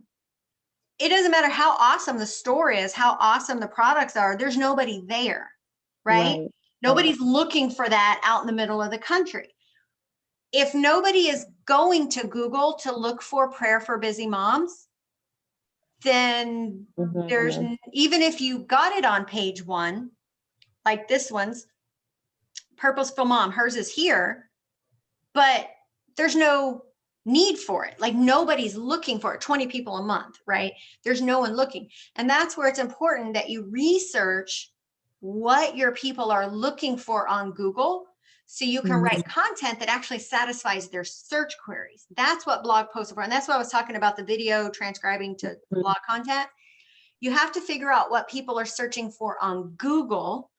It doesn't matter how awesome the store is, how awesome the products are. There's nobody there, right? Nobody's looking for that out in the middle of the country. If nobody is going to Google to look for prayer for busy moms, then there's, even if you got it on page 1, like this one's Purposeful Mom, hers is here, but there's no need for it. Like nobody's looking for it. 20 people a month, right? There's no one looking. And that's where it's important that you research what your people are looking for on Google so you can write content that actually satisfies their search queries. That's what blog posts are for. And that's why I was talking about the video transcribing to blog content. You have to figure out what people are searching for on Google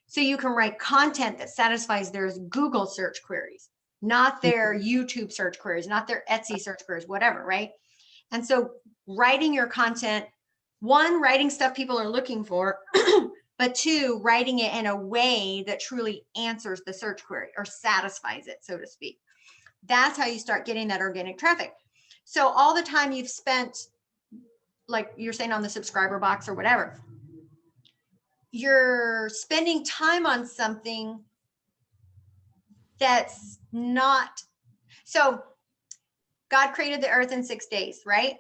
so you can write content that satisfies their Google search queries, not their YouTube search queries, not their Etsy search queries, whatever, right? And so writing your content, 1, writing stuff people are looking for, but 2, writing it in a way that truly answers the search query or satisfies it, so to speak. That's how you start getting that organic traffic. So all the time you've spent, like you're saying on the subscriber box or whatever, you're spending time on something that's not. So God created the earth in 6 days, right?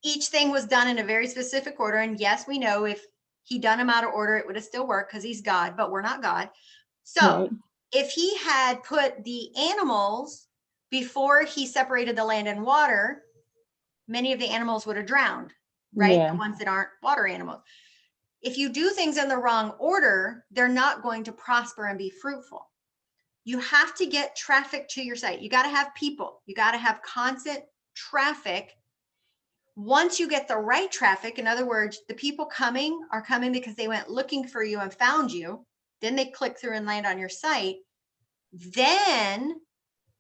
Each thing was done in a very specific order. And yes, we know if he done them out of order, it would have still worked because he's God, but we're not God. So if he had put the animals before he separated the land and water, many of the animals would have drowned, right? The ones that aren't water animals. If you do things in the wrong order, they're not going to prosper and be fruitful. You have to get traffic to your site. You got to have people. You got to have constant traffic. Once you get the right traffic, in other words, the people are coming because they went looking for you and found you. Then they click through and land on your site. Then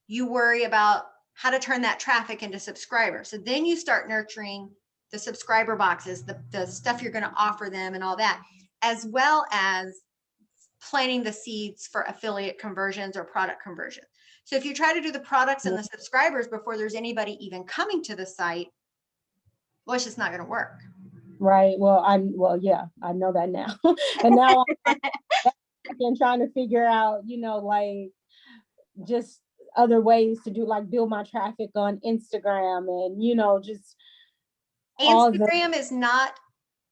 you worry about how to turn that traffic into subscribers. So then you start nurturing the subscriber boxes, the stuff you're going to offer them and all that, as well as planting the seeds for affiliate conversions or product conversions. So if you try to do the products and the subscribers before there's anybody even coming to the site, well, it's just not going to work. Right. Well, yeah, I know that now. And now I'm trying to figure out, like just other ways to do, like build my traffic on Instagram and, just Instagram is not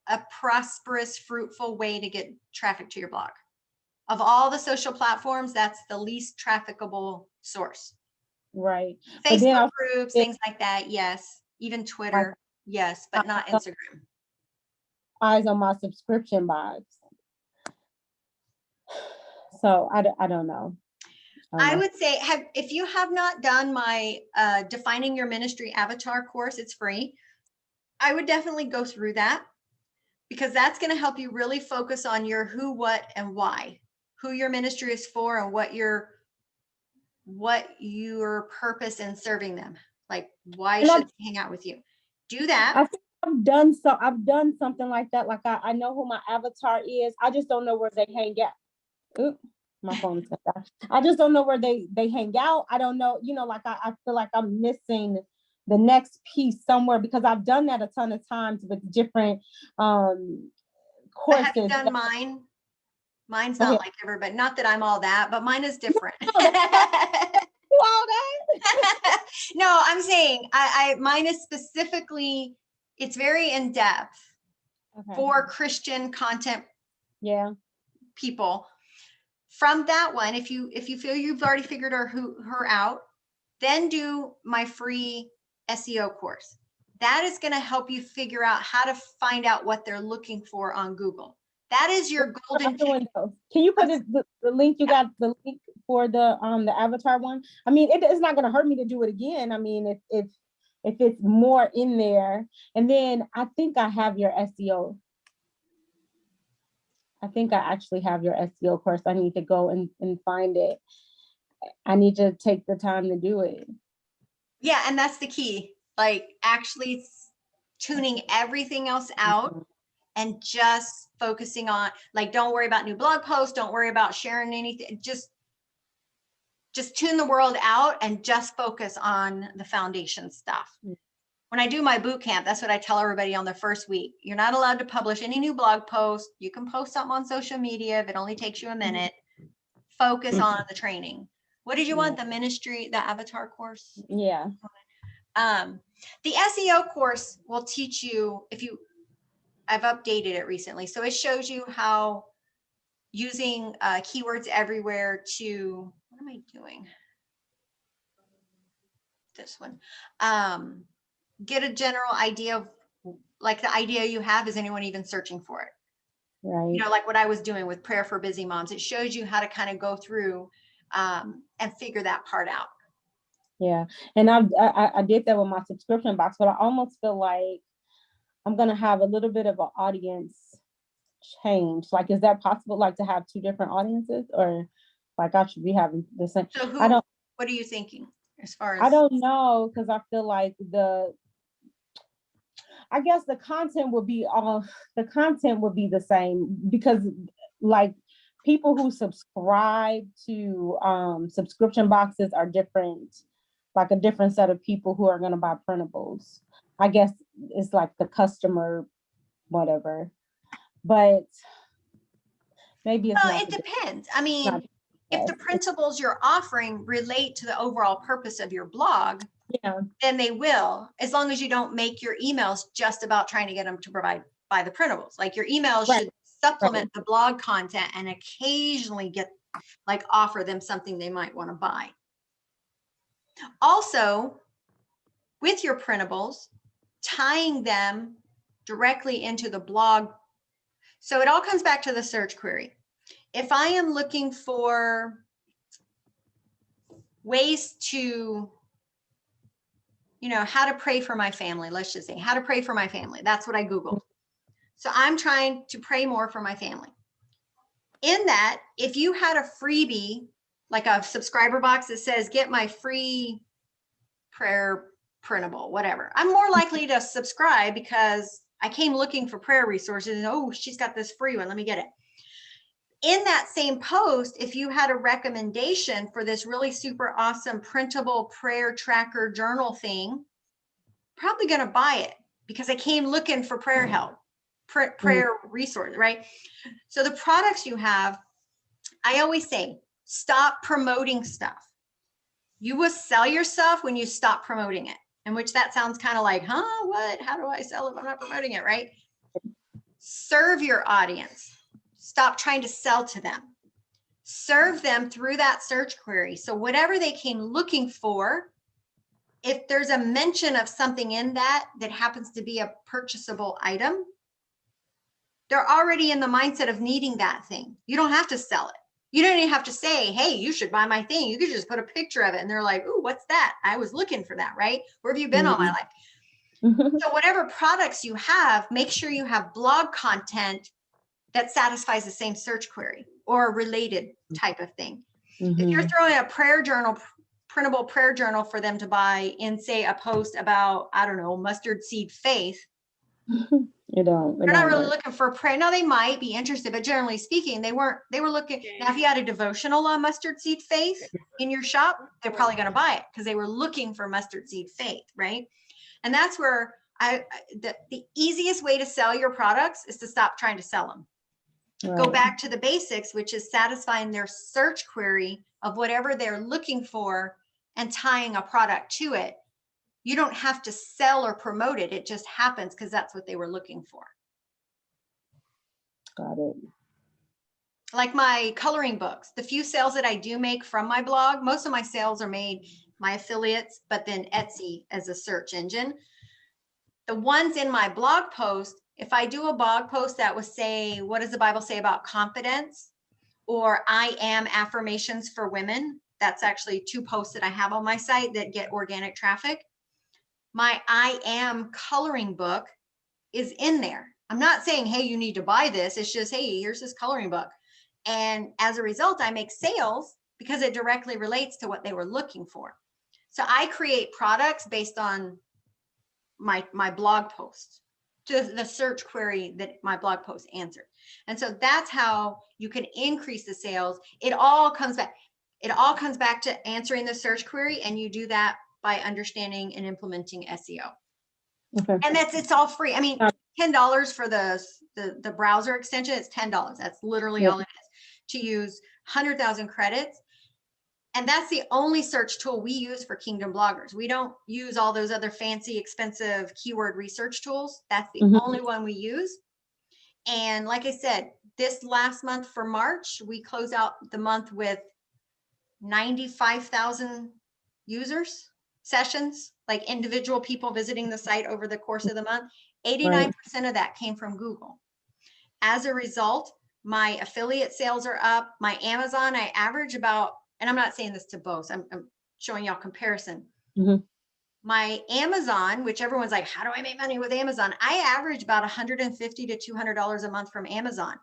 a prosperous, fruitful way to get traffic to your blog. Of all the social platforms, that's the least trafficable source. Right. Facebook groups, things like that, yes. Even Twitter, yes, but not Instagram. Eyes on my subscription box. So I don't know. I would say, if you have not done my Defining Your Ministry Avatar course, it's free. I would definitely go through that because that's going to help you really focus on your who, what, and why, who your ministry is for and what your purpose in serving them. Like, why should they hang out with you? Do that. I think I've done something like that. Like I know who my avatar is. I just don't know where they hang out. Ooh. My phone is gonna die. I just don't know where they hang out. I don't know, you know, like I feel like I'm missing the next piece somewhere because I've done that a ton of times with different But courses. have you done mine? Mine's Go not ahead. like everybody, not that I'm all that, but mine is different. All that? No, I'm saying mine is specifically, it's very in depth Okay. for Christian content Yeah. people. From that one, if you feel you've already figured her out, then do my free SEO course. That is going to help you figure out how to find out what they're looking for on Google. That is your golden Other ticket. windows. Can you put the link you got, the link for the avatar one? I mean, it's not gonna hurt me to do it again. I mean, if it's more in there. And then I think I have your SEO. I think I actually have your SEO course. I need to go and find it. I need to take the time to do it. Yeah, and that's the key. Like actually tuning everything else out and just focusing on, like, don't worry about new blog posts, don't worry about sharing anything. Just tune the world out and just focus on the foundation stuff. When I do my boot camp, that's what I tell everybody on the first week. You're not allowed to publish any new blog posts. You can post something on social media if it only takes you a minute. Focus on the training. What did you want? The ministry, the avatar course? Yeah. The SEO course will teach you, I've updated it recently. So it shows you how using keywords everywhere to, what am I doing? This one. Get a general idea of, like, the idea you have, is anyone even searching for it? Right. You know, like what I was doing with Prayer for Busy Moms. It shows you how to kind of go through and figure that part out. Yeah. And I did that with my subscription box, but I almost feel like I'm gonna have a little bit of an audience change. Like, is that possible? Like to have two different audiences, or like I should be having the same? So what are you thinking as far as? I don't know, because I feel like I guess the content would be the same, because like people who subscribe to subscription boxes are different, like a different set of people who are going to buy printables. I guess it's like the customer, whatever, but maybe it's Well, not. it depends. I mean, if the printables you're offering relate to the overall purpose of your blog, Yeah. then they will, as long as you don't make your emails just about trying to get them to buy the printables. Like your emails Right. should supplement the blog content and occasionally offer them something they might want to buy. Also, with your printables, tying them directly into the blog. So it all comes back to the search query. If I am looking for ways to, how to pray for my family, let's just say how to pray for my family. That's what I Googled. So I'm trying to pray more for my family. In that, if you had a freebie, like a subscriber box that says, get my free prayer printable, whatever, I'm more likely to subscribe because I came looking for prayer resources and, oh, she's got this free one, let me get it. In that same post, if you had a recommendation for this really super awesome printable prayer tracker journal thing, probably going to buy it because I came looking for prayer help, prayer resource, right? So the products you have, I always say, stop promoting stuff. You will sell your stuff when you stop promoting it. In which that sounds kind of like, what? How do I sell if I'm not promoting it, right? Serve your audience. Stop trying to sell to them. Serve them through that search query. So whatever they came looking for, if there's a mention of something in that happens to be a purchasable item, they're already in the mindset of needing that thing. You don't have to sell it. You don't even have to say, hey, you should buy my thing. You could just put a picture of it and they're like, ooh, what's that? I was looking for that, right? Where have you been all my life? So whatever products you have, make sure you have blog content that satisfies the same search query or a related type of thing. If you're throwing a prayer journal, printable prayer journal for them to buy in, say, a post about, I don't know, mustard seed faith, You don't. They're not really looking for prayer. Now they might be interested, but generally speaking, they were looking. Now, if you had a devotional on mustard seed faith in your shop, they're probably going to buy it because they were looking for mustard seed faith, right? And that's where the easiest way to sell your products is to stop trying to sell them. Go back to the basics, which is satisfying their search query of whatever they're looking for and tying a product to it. You don't have to sell or promote it. It just happens because that's what they were looking for. Got it. Like my coloring books, the few sales that I do make from my blog, most of my sales are made my affiliates, but then Etsy as a search engine. The ones in my blog post, if I do a blog post that would say, what does the Bible say about confidence? Or I am affirmations for women. That's actually 2 posts that I have on my site that get organic traffic. My I am coloring book is in there. I'm not saying, hey, you need to buy this. It's just, hey, here's this coloring book. And as a result, I make sales because it directly relates to what they were looking for. So I create products based on my blog posts, to the search query that my blog post answered. And so that's how you can increase the sales. It all comes back to answering the search query, and you do that by understanding and implementing SEO. Okay. And it's all free. I mean, $10 for the browser extension, it's $10. That's literally all it is to use 100,000 credits. And that's the only search tool we use for Kingdom bloggers. We don't use all those other fancy, expensive keyword research tools. That's the only one we use. And like I said, this last month for March, we close out the month with 95,000 users, sessions, like individual people visiting the site over the course of the month. 89% of that came from Google. As a result, my affiliate sales are up. My Amazon, I average about, and I'm not saying this to boast, I'm showing y'all comparison. My Amazon, which everyone's like, how do I make money with Amazon? I average about $150 to $200 a month from Amazon.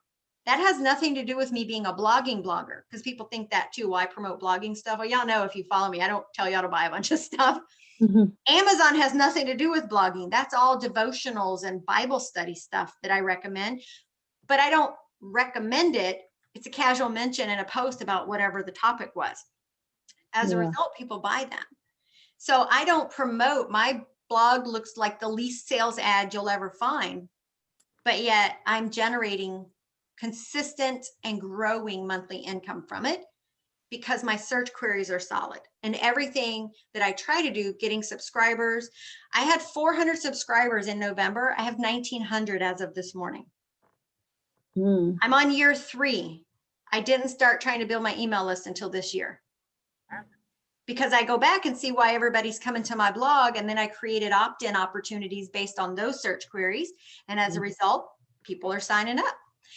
That has nothing to do with me being a blogging blogger, because people think that too. Well, I promote blogging stuff. Well, y'all know if you follow me, I don't tell y'all to buy a bunch of stuff. Amazon has nothing to do with blogging. That's all devotionals and Bible study stuff that I recommend, but I don't recommend it. It's a casual mention in a post about whatever the topic was. As a result, people buy them. So I don't promote. My blog looks like the least sales ad you'll ever find, but yet I'm generating consistent and growing monthly income from it because my search queries are solid. And everything that I try to do, getting subscribers. I had 400 subscribers in November. I have 1,900 as of this morning. I'm on year 3. I didn't start trying to build my email list until this year, because I go back and see why everybody's coming to my blog. And then I created opt-in opportunities based on those search queries. And as a result, people are signing up.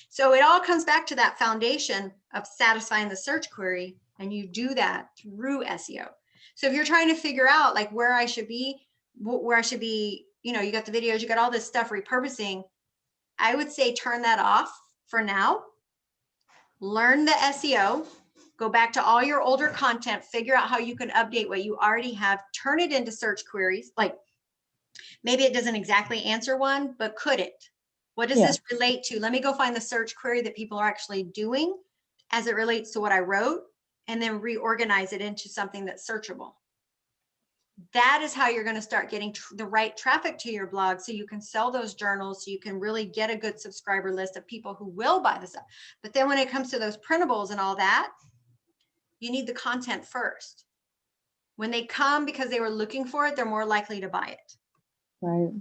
So it all comes back to that foundation of satisfying the search query. And you do that through SEO. So if you're trying to figure out like where I should be, you know, you got the videos, you got all this stuff repurposing, I would say turn that off for now. Learn the SEO, go back to all your older content, figure out how you can update what you already have, turn it into search queries. Like maybe it doesn't exactly answer one, but could it? What does this relate to? Let me go find the search query that people are actually doing as it relates to what I wrote, and then reorganize it into something that's searchable. That is how you're going to start getting the right traffic to your blog, so you can sell those journals, so you can really get a good subscriber list of people who will buy the stuff. But then when it comes to those printables and all that, you need the content first. When they come because they were looking for it, they're more likely to buy it. Right.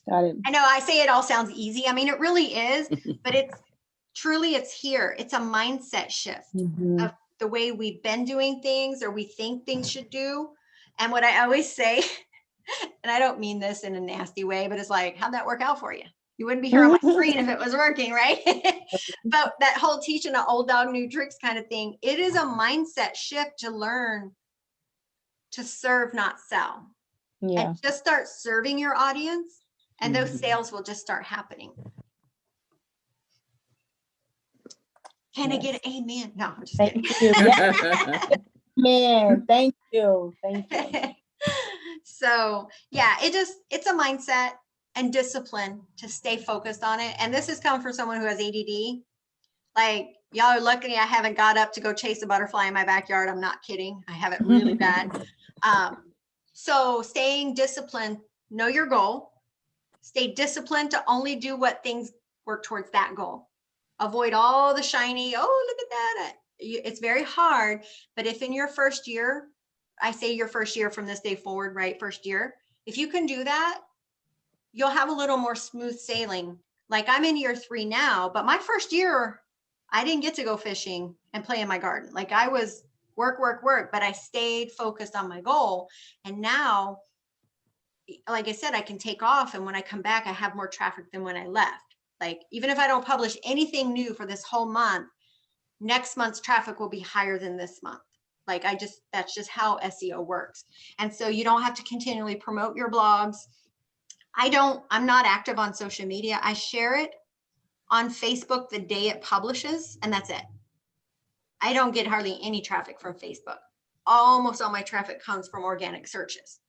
Got it. I know I say it all sounds easy. I mean, it really is, but it's here. It's a mindset shift of the way we've been doing things, or we think things should do. And what I always say, and I don't mean this in a nasty way, but it's like, how'd that work out for you? You wouldn't be here on my screen if it was working, right? But that whole teaching an old dog, new tricks kind of thing, it is a mindset shift to learn to serve, not sell. And just start serving your audience, and those sales will just start happening. Can I get an amen? No, I'm just kidding. Man, thank you. Thank you. So yeah, it's a mindset. and discipline to stay focused on it. And this is coming from someone who has ADD. Like, y'all are lucky I haven't got up to go chase a butterfly in my backyard. I'm not kidding. I have it really bad. So staying disciplined, know your goal, stay disciplined to only do what things work towards that goal. Avoid all the shiny, oh, look at that. It's very hard, but if in your first year, I say your first year from this day forward, right? First year, if you can do that, you'll have a little more smooth sailing. Like I'm in year 3 now, but my first year, I didn't get to go fishing and play in my garden. Like I was work, but I stayed focused on my goal. And now, like I said, I can take off. And when I come back, I have more traffic than when I left. Like, even if I don't publish anything new for this whole month, next month's traffic will be higher than this month. Like that's just how SEO works. And so you don't have to continually promote your blogs. I'm not active on social media. I share it on Facebook the day it publishes, and that's it. I don't get hardly any traffic from Facebook. Almost all my traffic comes from organic searches,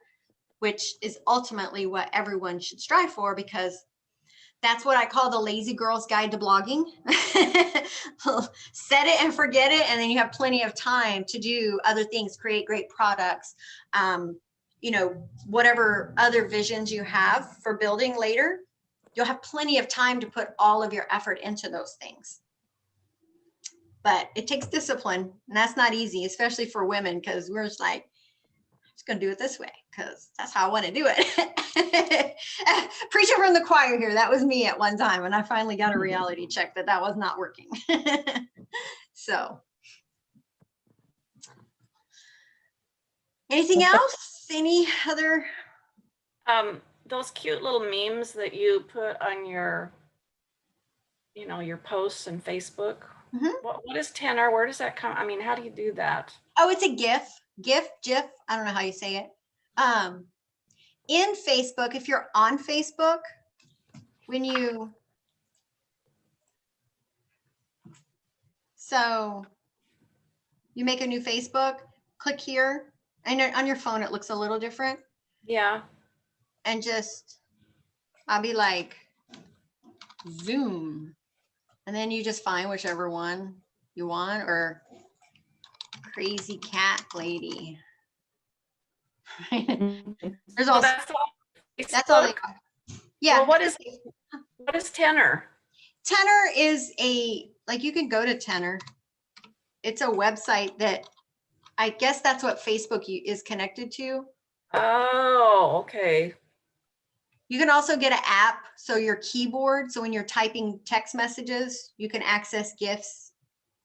which is ultimately what everyone should strive for, because that's what I call the lazy girl's guide to blogging. Set it and forget it, and then you have plenty of time to do other things, create great products, whatever other visions you have for building later. You'll have plenty of time to put all of your effort into those things. But it takes discipline, and that's not easy, especially for women, because we're just like, I'm just gonna do it this way because that's how I want to do it. Preaching from the choir here. That was me at one time, and I finally got a reality check that was not working. So, anything else? Any other? Those cute little memes that you put on your, your posts and Facebook. Mhm. What is tenor? Where does that come? I mean, how do you do that? Oh, it's a GIF. GIF. I don't know how you say it. In Facebook, if you're on Facebook, so you make a new Facebook, click here, and on your phone, it looks a little different. Yeah. And I'll be like, Zoom. And then you just find whichever one you want, or crazy cat lady. There's So also, that's all. that's all. Yeah. Well, what is tenor? Tenor is you can go to Tenor. It's a website that I guess that's what Facebook is connected to. Oh, okay. You can also get an app. So your keyboard. So when you're typing text messages, you can access GIFs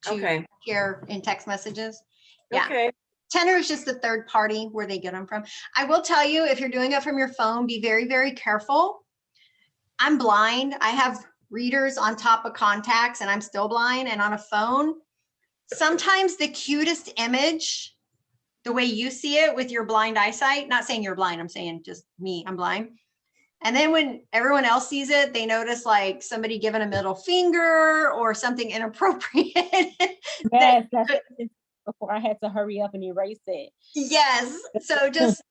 to share in text messages. Yeah. Okay. Tenor is just the third party where they get them from. I will tell you, if you're doing it from your phone, be very, very careful. I'm blind. I have readers on top of contacts, and I'm still blind. And on a phone, sometimes the cutest image, the way you see it with your blind eyesight, not saying you're blind, I'm saying just me, I'm blind. And then when everyone else sees it, they notice like somebody giving a middle finger or something inappropriate. Yes, that's before I had to hurry up and erase it. Yes. So just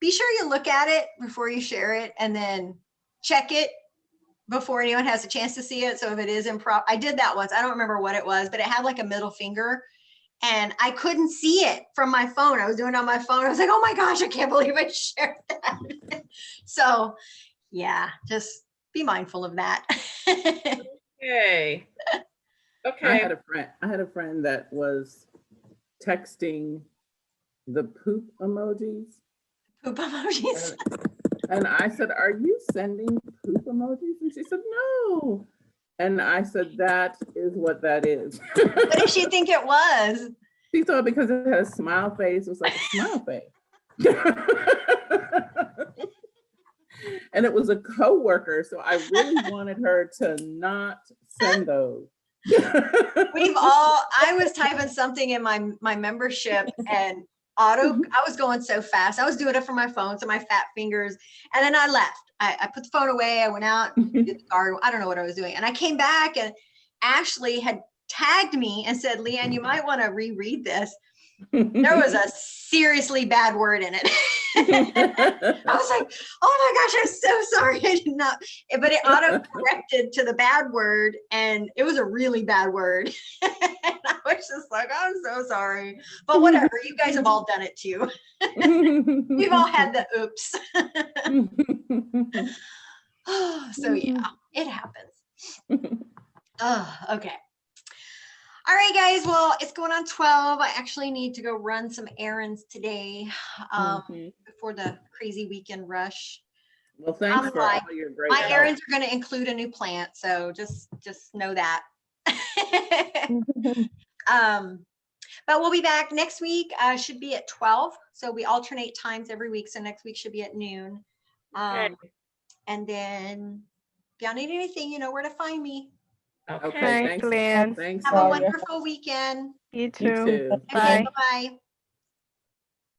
be sure you look at it before you share it, and then check it before anyone has a chance to see it. So if it is improper, I did that once. I don't remember what it was, but it had like a middle finger, and I couldn't see it from my phone. I was doing it on my phone. I was like, oh my gosh, I can't believe I shared that. So yeah, just be mindful of that. Okay. Okay. I had a friend that was texting the poop emojis. Poop emojis. And I said, are you sending poop emojis? And she said, no. And I said, that is what that is. What did she think it was? She thought because it had a smile face, it was like a smile face. And it was a coworker, so I really wanted her to not send those. I was typing something in my membership, and I was going so fast. I was doing it from my phone, so my fat fingers, and then I left. I put the phone away. I went out, did the garden. I don't know what I was doing. And I came back, and Ashley had tagged me and said, Leanne, you might want to reread this. There was a seriously bad word in it. I was like, oh my gosh, I'm so sorry. I did not, but it auto corrected to the bad word, and it was a really bad word. And I was just like, I'm so sorry. But whatever, you guys have all done it too. We've all had the oops. So yeah, it happens. Okay. All right, guys. Well, it's going on 12. I actually need to go run some errands today Mhm. before the crazy weekend rush. Well, thanks I'm for like, all your great My help. errands are going to include a new plant, so just know that. But we'll be back next week. Should be at 12. So we alternate times every week. So next week should be at noon. And then if y'all need anything, you know where to find me. Okay, Thanks, thanks. Lynn. Thanks. Have a Lynn. wonderful weekend. You You too. too. Okay, Bye. bye-bye.